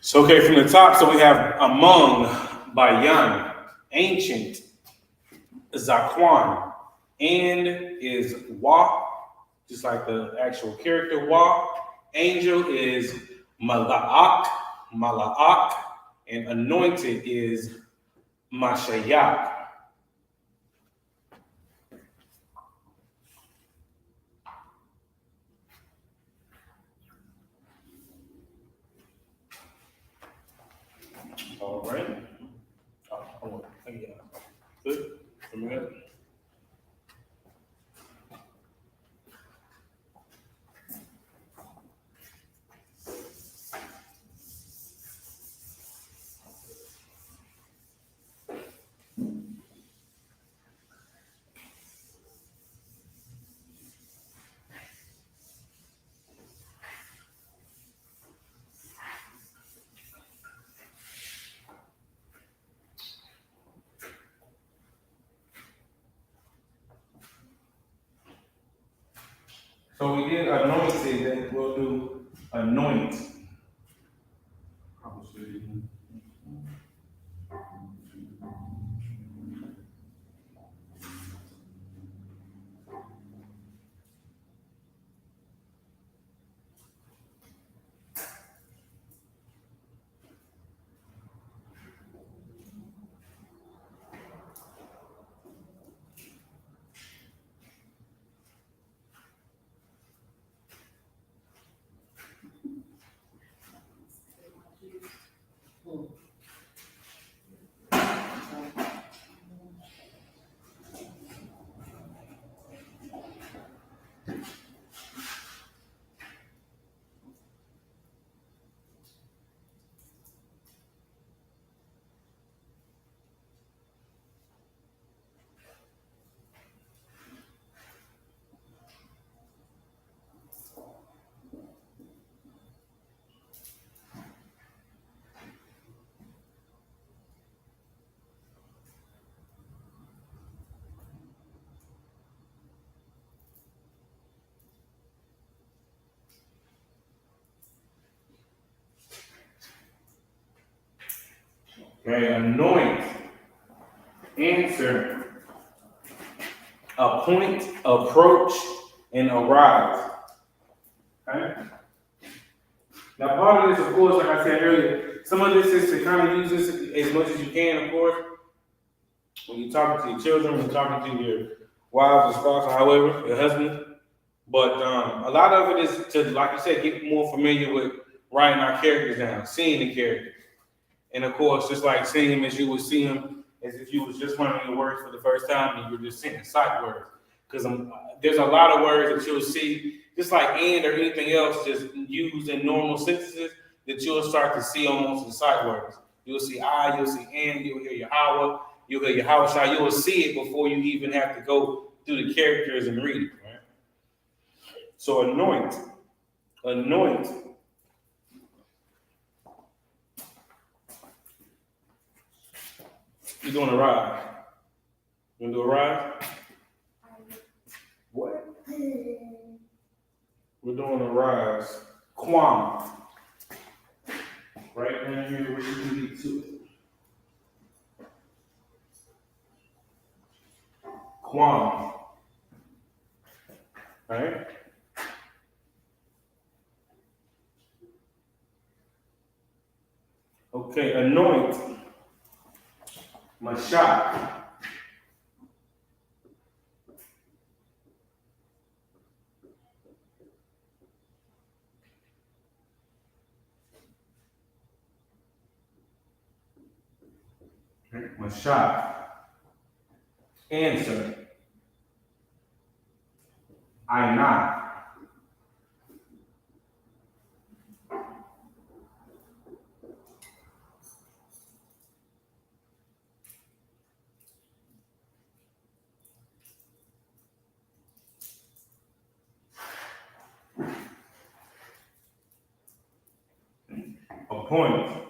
So, okay, from the top, so we have Among by Yan, Ancient, Zaquan, and is Wa, just like the actual character Wa. Angel is Mala'ak, and anointed is Mashayak. All right. Yeah. Good. Coming up. So we did anointed, then we'll do anoint. Okay, anoint, answer, appoint, approach, and arise. Okay? Now, part of this, of course, like I said earlier, some of this is to kind of use this as much as you can, of course. When you're talking to your children, when you're talking to your wives or spouse, or however, your husband. But a lot of it is to, like you said, get more familiar with writing our characters down, seeing the character. And of course, just like seeing him as you would see him, as if you was just learning your words for the first time and you were just saying sight words. Because there's a lot of words that you'll see, just like and or anything else, just used in normal sentences, that you'll start to see almost in sight words. You'll see I, you'll see and, you'll hear Yahweh, you'll hear Yahweh, you will see it before you even have to go through the characters and read it, right? So anoint. You're doing a ride. You gonna do a ride? What? We're doing a rise. Quam. Right down here where you can get to it. Quam. Right? Okay, anoint. Mashak. Mashak. Answer. I not. Appoint.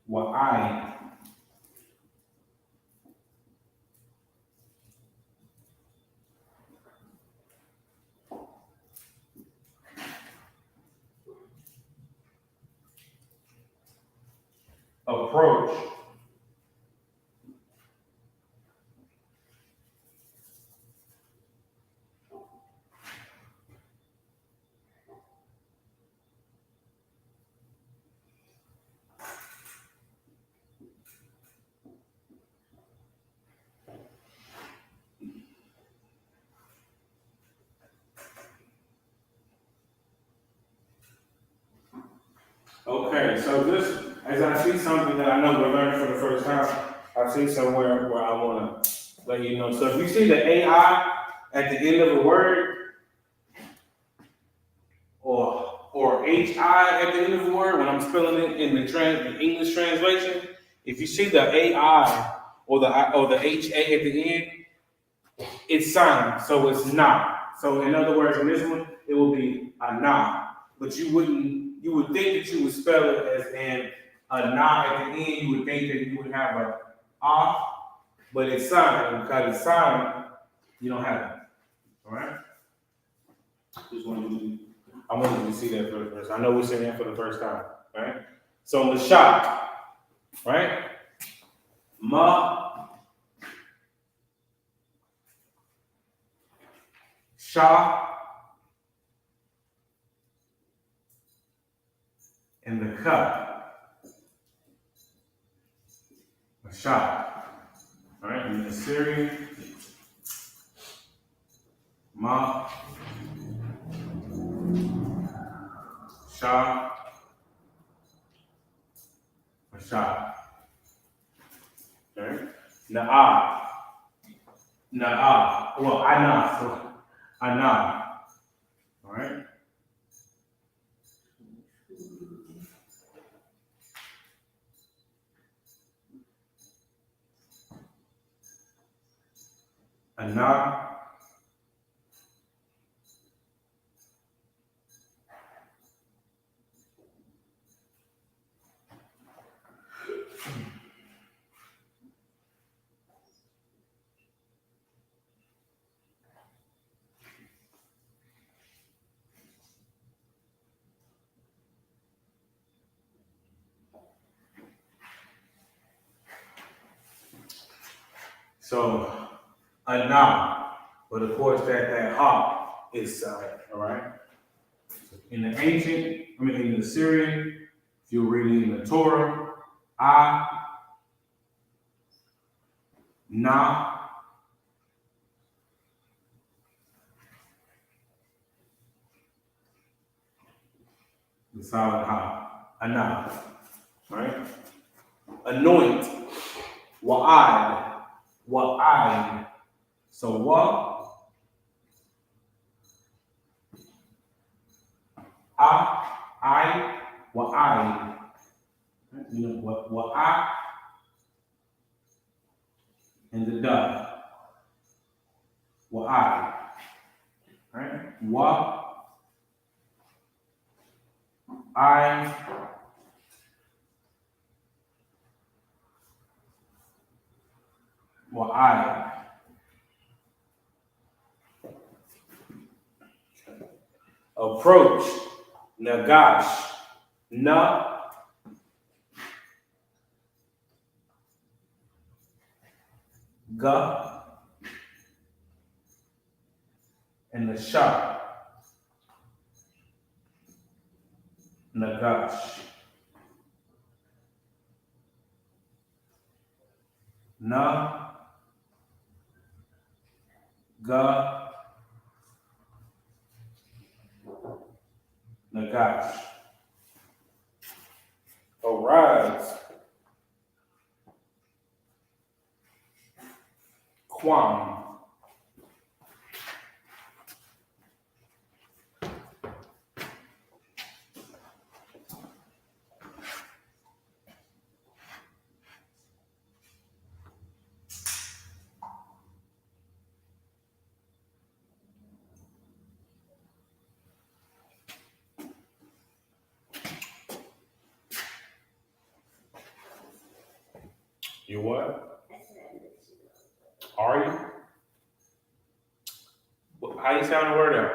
Well, I. Approach. Okay, so this, as I see something that I know we're learning for the first time, I see somewhere where I want to let you know. So if you see the AI at the end of a word, or HI at the end of a word, when I'm spelling it in the English translation, if you see the AI or the HA at the end, it's silent, so it's not. So in other words, in this one, it will be a nah. But you would think that you would spell it as in a nah at the end. You would think that you would have a ah, but it's silent. Because it's silent, you don't have it. All right? I wanted you to see that for the first time. I know we're saying that for the first time. Right? So Lashak, right? Ma, Sha, and the Ka. Lashak. All right? In the Syrian, Ma, Sha, Lashak. Okay? Na'a. Na'a. Well, Ana. So, Ana. All right? Ana. So, Ana. But of course, that ha is silent. All right? In the in the Syrian, if you're reading in the Torah, Na, the silent ha, Ana, right? Anoint, wa'ad. So wa'ad. You know what and the da, wa'ad, right? Wa'ad. Approach, nagash, na, ga, and the sha, nagash, na, ga, nagash. Arise, quam. You what? Are you? How you sound the word out?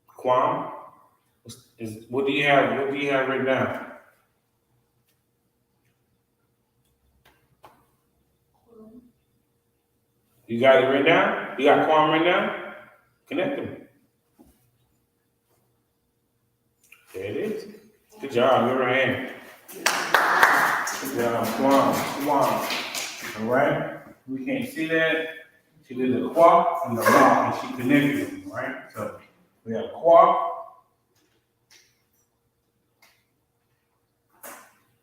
Quam? What do you have? What do you have written down? You got it written down? You got quam written down? Connect them. There it is. Good job. Give her a hand. Good job. Quam. All right? We can't see that. She did the qua and the ma, and she connected them, right? So we have qua,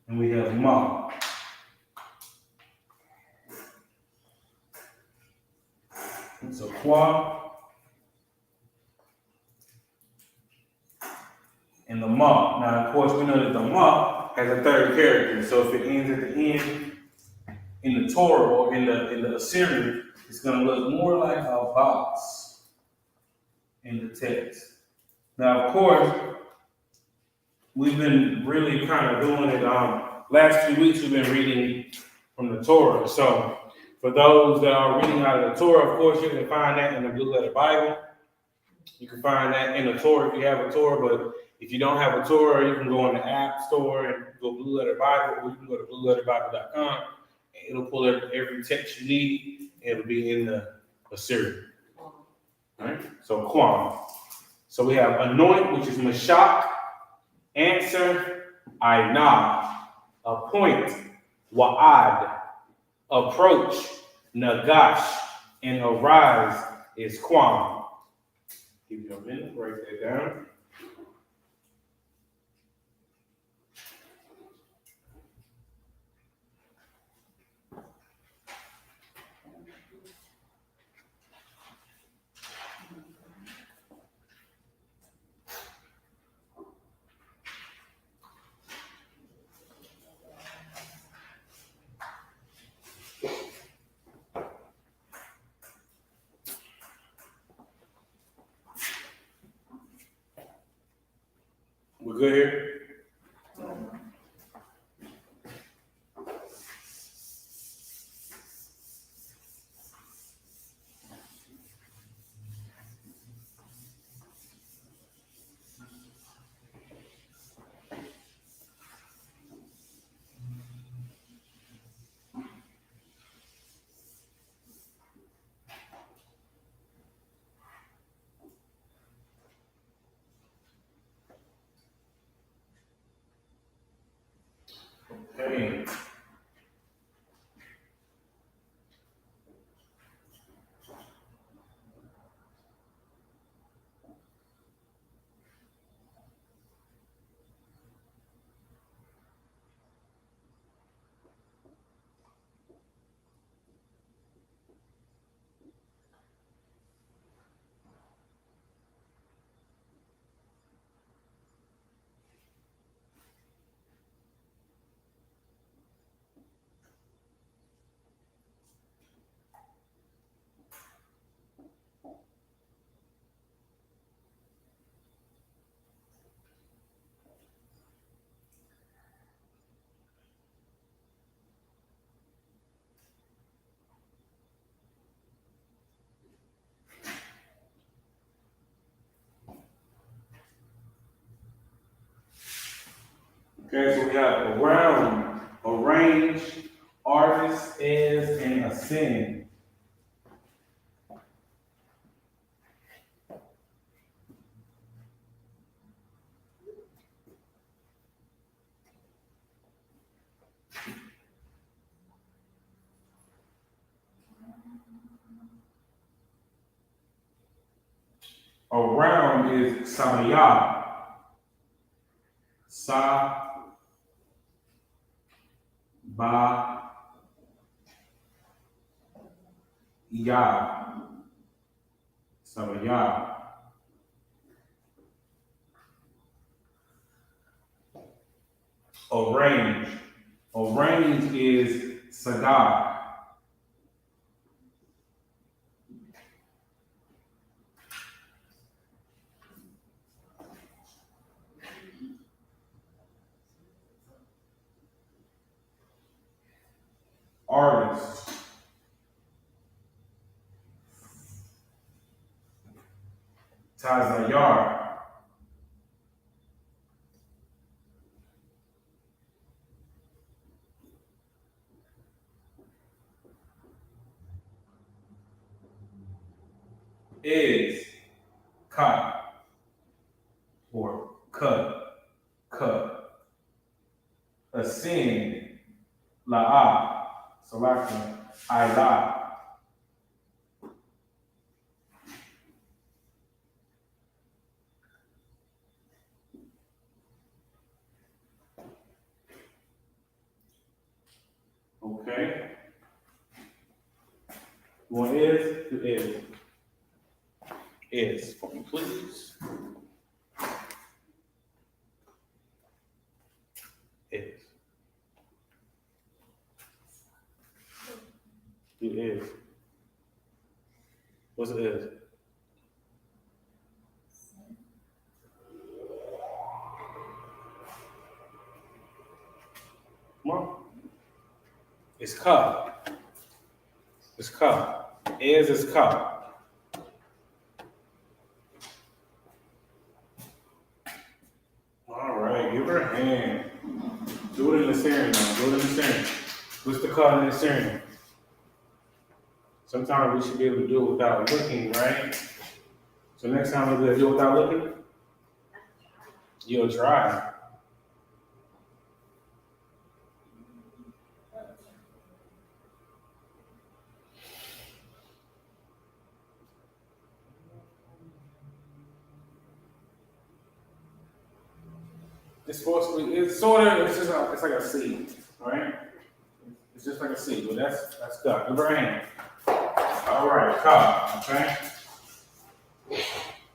and we have ma. So qua and the ma. Now, of course, we know that the ma has a third character. So if it ends at the end in the Torah or in the Assyrian, it's going to look more like a box in the text. Now, of course, we've been really kind of doing it last few weeks we've been reading from the Torah. So for those that are reading out of the Torah, of course, you can find that in the Blue Letter Bible. You can find that in the Torah if you have a Torah, but if you don't have a Torah, you can go in the App Store and go Blue Letter Bible, or you can go to blueletterbible.com, and it'll pull every text you need, and it'll be in the Assyrian. All right? So Quan. So we have anoint, which is Mashak, answer, Ainah, appoint, Wa'ad, approach, Nagash, and arise is Quan. Give you a minute, write that down. We're good here? Okay. Okay, so we have around, arrange, artist, is, and ascend. Around is Samaya. Sa, ba, ya. Samaya. Arrange. Arrange is Sadar. Artist. Tazayar. Is cut or cut. Ascend, la'a, selection, ila. Okay. One is, two is. Is for me, please. Is. Who is? What's it is? Come on. It's cup. It's cup. Is cup. All right, give her a hand. Do it in the steering now. Do it in the steering. What's the card in the steering? Sometimes we should be able to do it without looking, right? So next time we'll be able to do it without looking, you'll try. It's supposed to be, it's sort of, it's just like, it's like a seed, right? It's just like a seed, but that's good. Give her a hand. All right, cup, okay?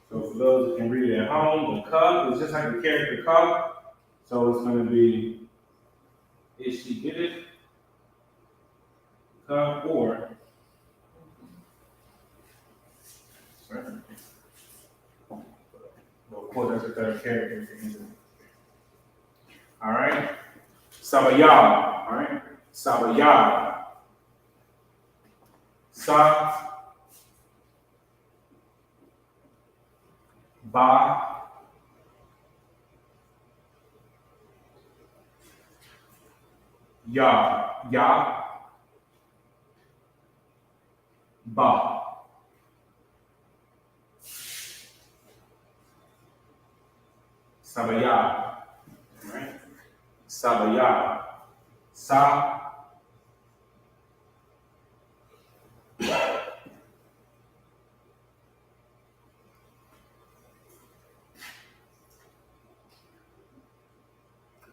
So for those who can read it at home, the cup is just like the character cup. So it's going to be, is she get it? Cup or, well, of course, that's the third character. All right? Sabayah, all right? Sabayah. Sa. Ba. Ya. Ya. Ba. Sabayah. All right? Sabayah. Sa.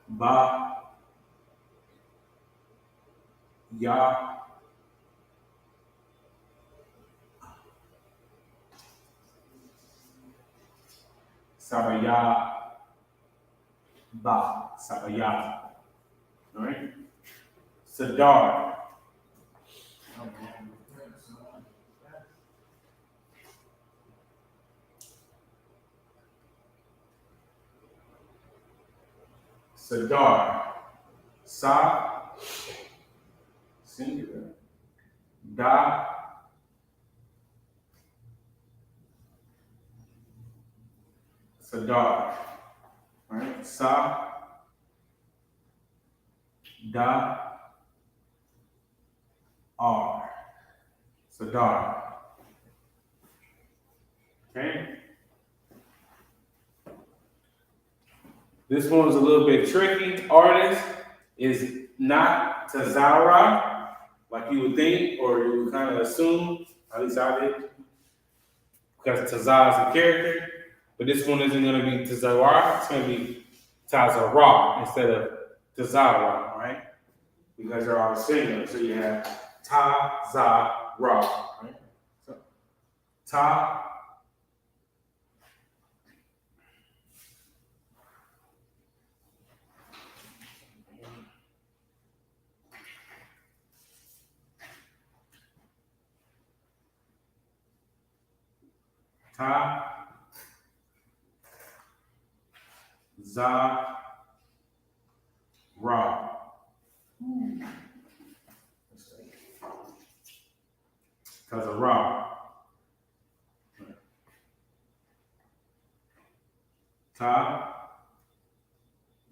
Ba. Ya. Sabayah. Ba. Sabayah. All right? Sadar. Sadar. Sa. Singular. Da. Sadar. All right? Sa. Da. R. Sadar. Okay? This one's a little bit tricky. Artist is not Tazara, like you would think, or you would kind of assume, at least I did, because Tazara is a character. But this one isn't going to be Tazara, it's going to be Tazara instead of Tazara, right? Because they're all singular. So you have Tazara, right? So, Ta. Ta. Za. Ra. Because of Ra. Ta.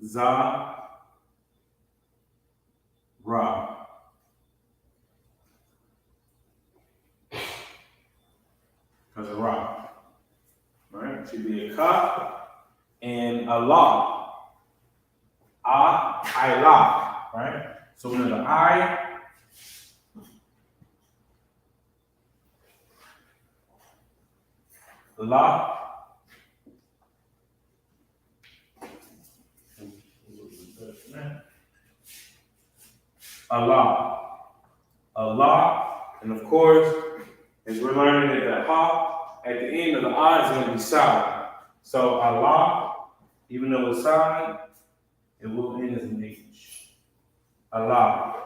Za. Ra. Because of Ra. Right? It should be a Ka and a La. I La. Right? So we know the I. La. Allah. Allah. And of course, as we're learning that the ha at the end of the I is going to be silent. So Allah, even though it's silent, it will end as an H. Allah.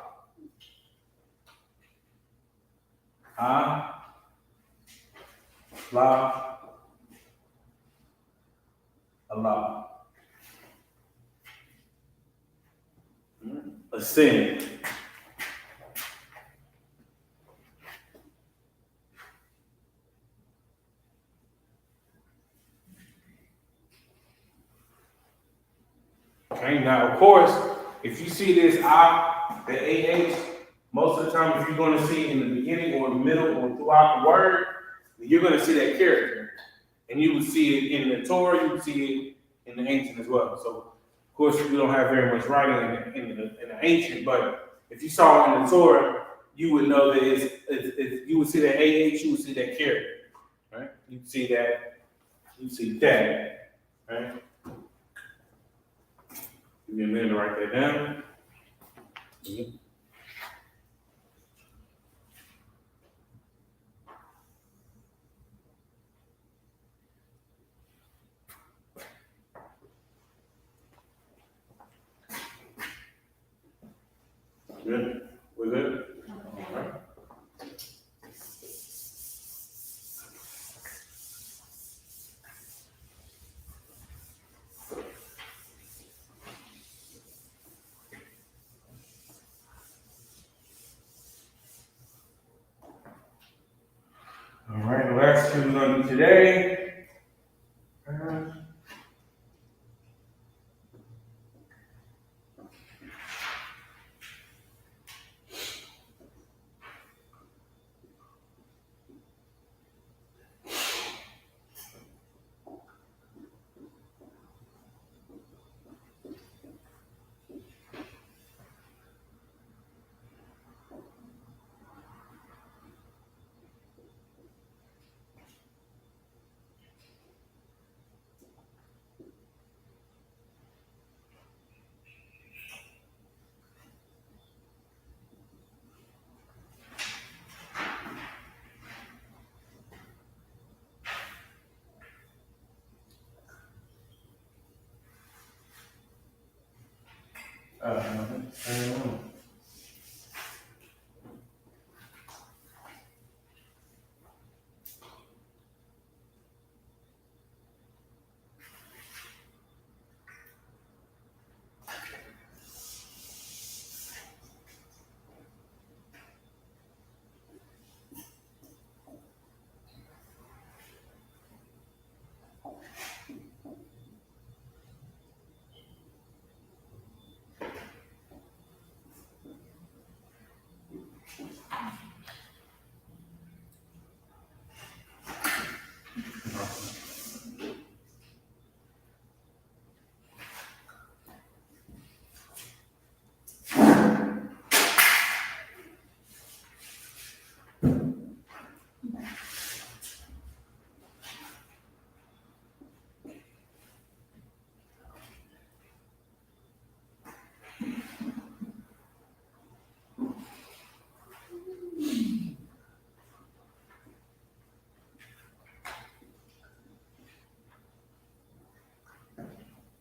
Ah. La. Allah. a sin. Okay, now of course, if you see this I, the AH, most of the time if you're going to see it in the beginning or the middle or throughout the word, you're going to see that character. And you would see it in the Torah, you would see it in the ancient as well. So, of course, we don't have very much writing in the ancient, but if you saw it in the Torah, you would know that you would see that AH, you would see that character, right? You'd see that, right? Give me a minute to write that down. Good. We're good? All right. All right, the last two we're going to do today.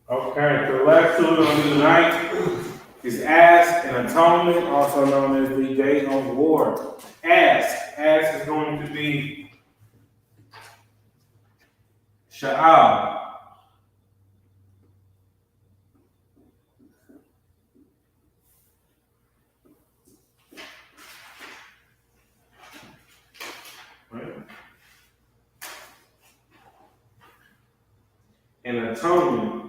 Okay, so the last two we're going to do tonight is ask and atonement, also known as the day of war. Ask is going to be Sha'al. Right? And atonement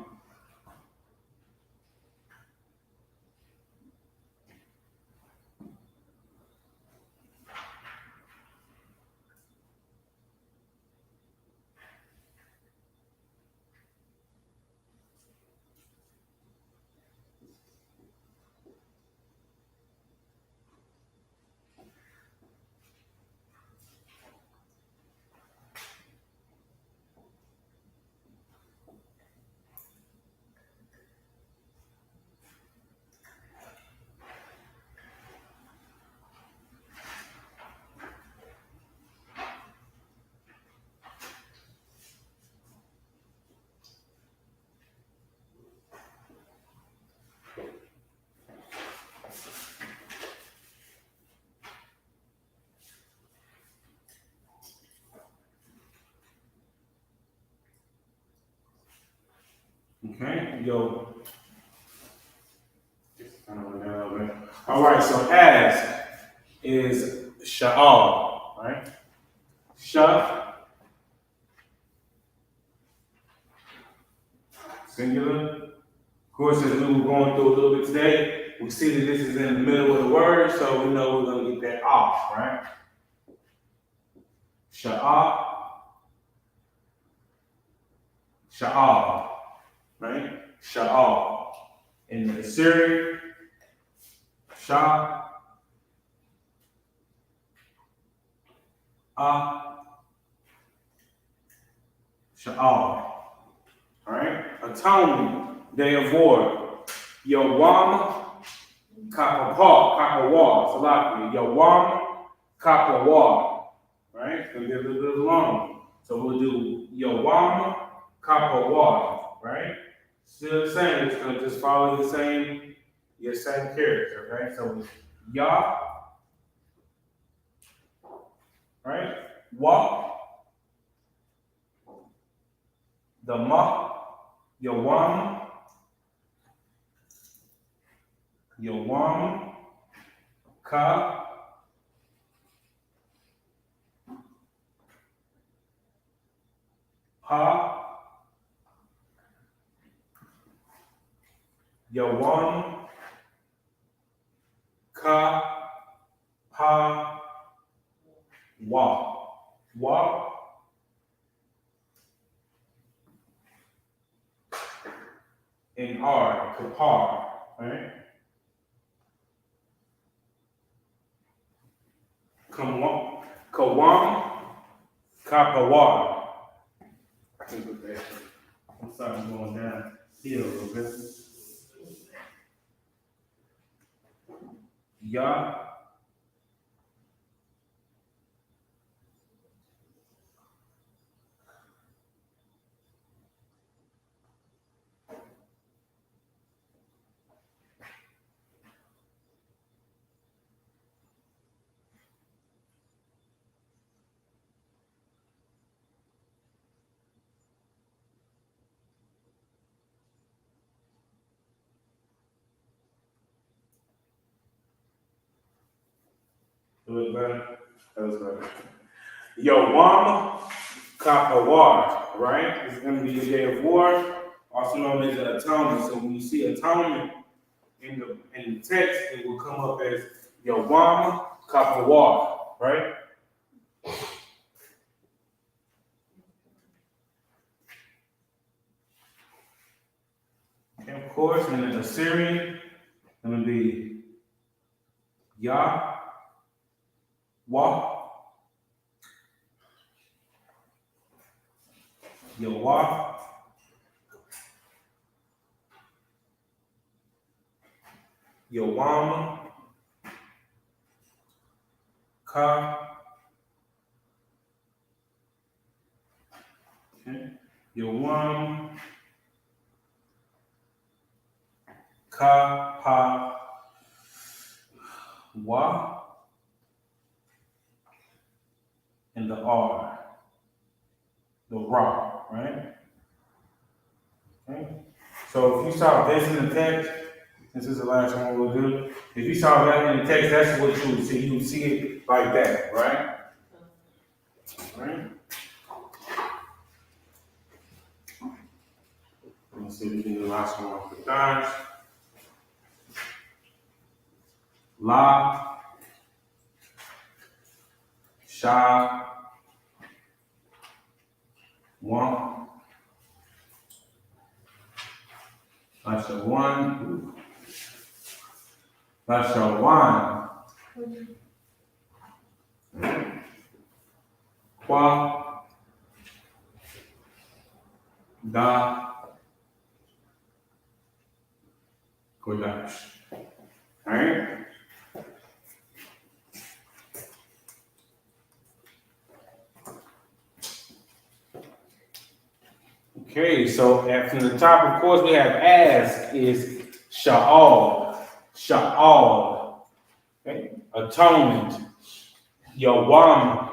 Okay, yo. Just kind of went down over All right, so as is sha'al, right? Sha, singular. Of course, as we were going through a little bit today, we see that this is in the middle of the word, so we know we're going to get that off, right? Sha'al, sha'al, right? Sha'al. In the Assyrian, sha, sha'al. All right? Atonement, day of war. Yawam, kapawar, Salaki. Yawam, kapawar. Right? It's going to be a little bit long. So we'll do Yawam, kapawar. Right? Still the same. It's going to just follow your same character. Okay? So it's Ya, right? Wa, the Ma, Yawam, Ka, Ha, Yawam, Ka, Ha, Wa. Wa, and R, Kapar, right? Kawam, Kapawar. I can put that. I'm sorry, I'm going down here a little bit. Ya, a little better. That was better. Yawam, Kapawar, right? It's going to be a day of war, also known as an atonement. So when you see atonement in the text, it will come up as Yawam, Kapawar, right? And of course, in the Assyrian, it's going to be Ya, Wa, Yawa, Yawam, Ka, okay. Yawam, Ka, Pa, Wa, and the R, the Ra, right? Okay. So if you saw this in the text, this is the last one we'll do. If you saw that in the text, that's what you would see. You would see it like that, right? Right? Let's see if we can do the last one for Qadash. La, Sha, Wan, Lashawan, Lashawan, Qua, Da, Qadash. All right? Okay, so from the top, of course, we have as is Sha'al, Sha'al, okay? Atonement, Yawam,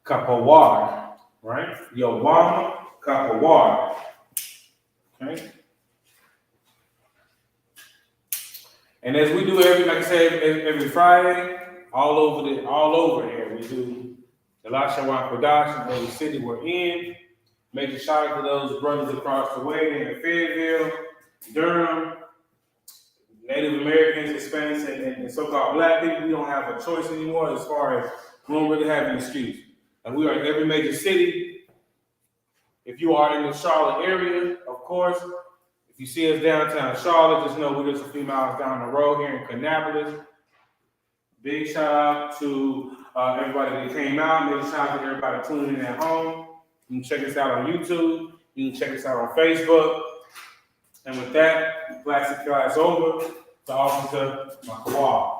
Kapawar, right? Yawam, Kapawar, okay? And as we do like I said, every Friday, all over here, we do the Lashawan Qadash in every city we're in. Major shout out to those brothers across the way in Fayetteville, Durham, Native Americans, Hispanics, and so-called Black people. We don't have a choice anymore as far as we don't really have an excuse. And we are in every major city. If you are in the Charlotte area, of course, if you see us downtown Charlotte, just know we're just a few miles down the road here in Kannapolis. Big shout out to everybody that came out. Big shout out to everybody tuning in at home. You can check us out on YouTube. You can check us out on Facebook. And with that, plastic class over to Officer N.W.O.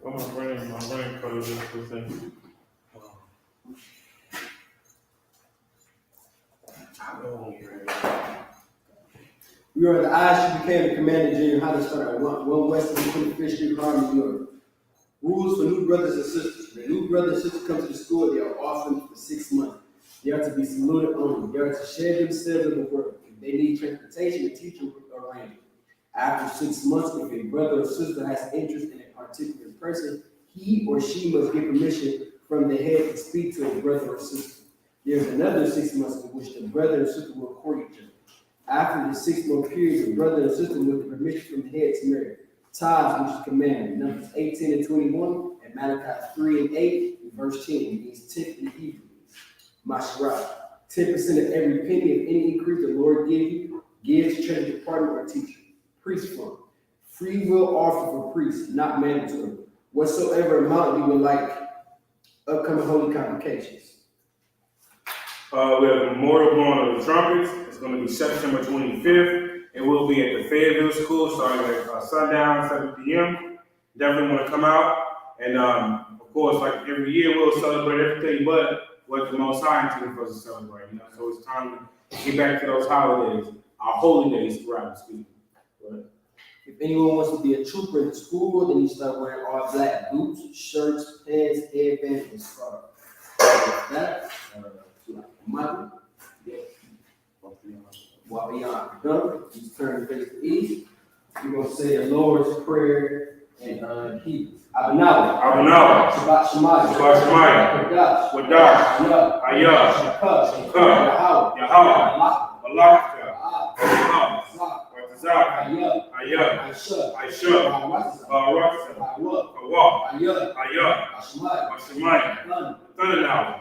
My brain froze just for a second. We are the Isupk became the commander junior high started at 1 West of 25th Street, Harlem, New York. Rules for new brothers and sisters. When a new brother and sister come to the school, they are orphaned for 6 months. They are to be saluted only. They are to share themselves in the world. If they need transportation, the teacher will arrange it. After 6 months, if a brother or sister has interest in a particular person, he or she must get permission from the head to speak to a brother or sister. There's another 6 months in which the brother and sister will court each other. After the 6 month period, the brother and sister with the permission from the head to marry. Tithes, which is commanded, Numbers 18 and 21, and Malachi 3 and 8, and verse 10, means 10th in Hebrew. Mashrah, 10% of every penny of any increase the Lord gives you, gives to treasure department or teacher. Priest fund, free will offer for priests, not mandatory. Whatsoever amount you would like, upcoming holy convocations. We have the memorial blowing of the trumpets. It's going to be September 25th. It will be at the Fayetteville School starting at sundown, 7 p.m. Definitely want to come out. And of course, like every year, we'll celebrate everything but what the Most High intended for us to celebrate. You know? So it's time to get back to those holidays, our holy days throughout the school. Right? If anyone wants to be a trooper in the school, then you start wearing all black boots, shirts, pants, headbands, and scarves. That, Michael, while beyond done, you turn face to east. You're going to say the Lord's Prayer and Hebrew. Abanawa. Shabbat Shemayah. Qadash. Ayah. Shakah. Yahweh. Malaka. Ayah. Isupk. Kawa. Ayah. Shemayah. Thundernawa.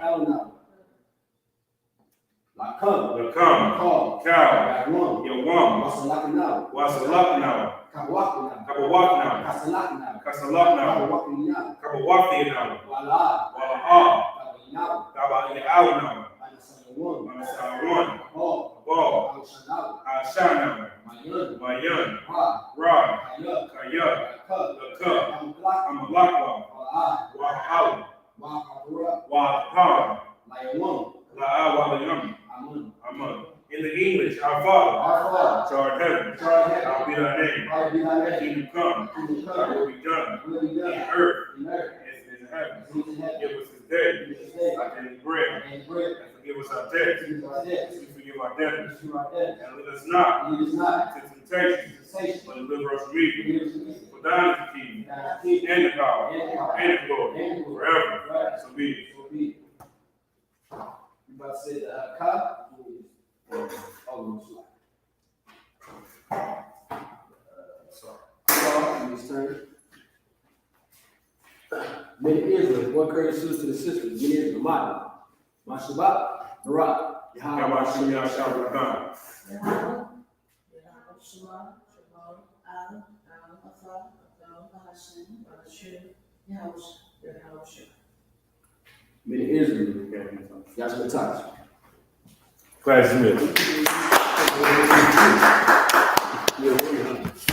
Lakam. Cow. Yawam. Wasalakanawa. Kabawakanawa. Kasalakanawa. Kabawakinawa. Wala'a. Tabainawa. Manasawan. Ball. Ashanawa. Mayan. Rod. Kayat. Lakab. Amalakwa. Wa'awi. Wa'apara. La'awalayam. Amen. In the English, our Father, which art in heaven, hallowed be thy name. Kingdom come, thy will be done, in earth as it is in heaven. Give us this day our daily bread, and forgive us our debts, as we forgive our debtors. And lead us not into temptation, but deliver us from evil. For thine is the kingdom, and the power, and the glory, forever. So be it. You about to say Ka? Many Israel, what courage suits to the sisters, many Israel, Mashabbat, Barak, Yahweh, Men Israel. Yahshua Touch. Class Smith. Yeah,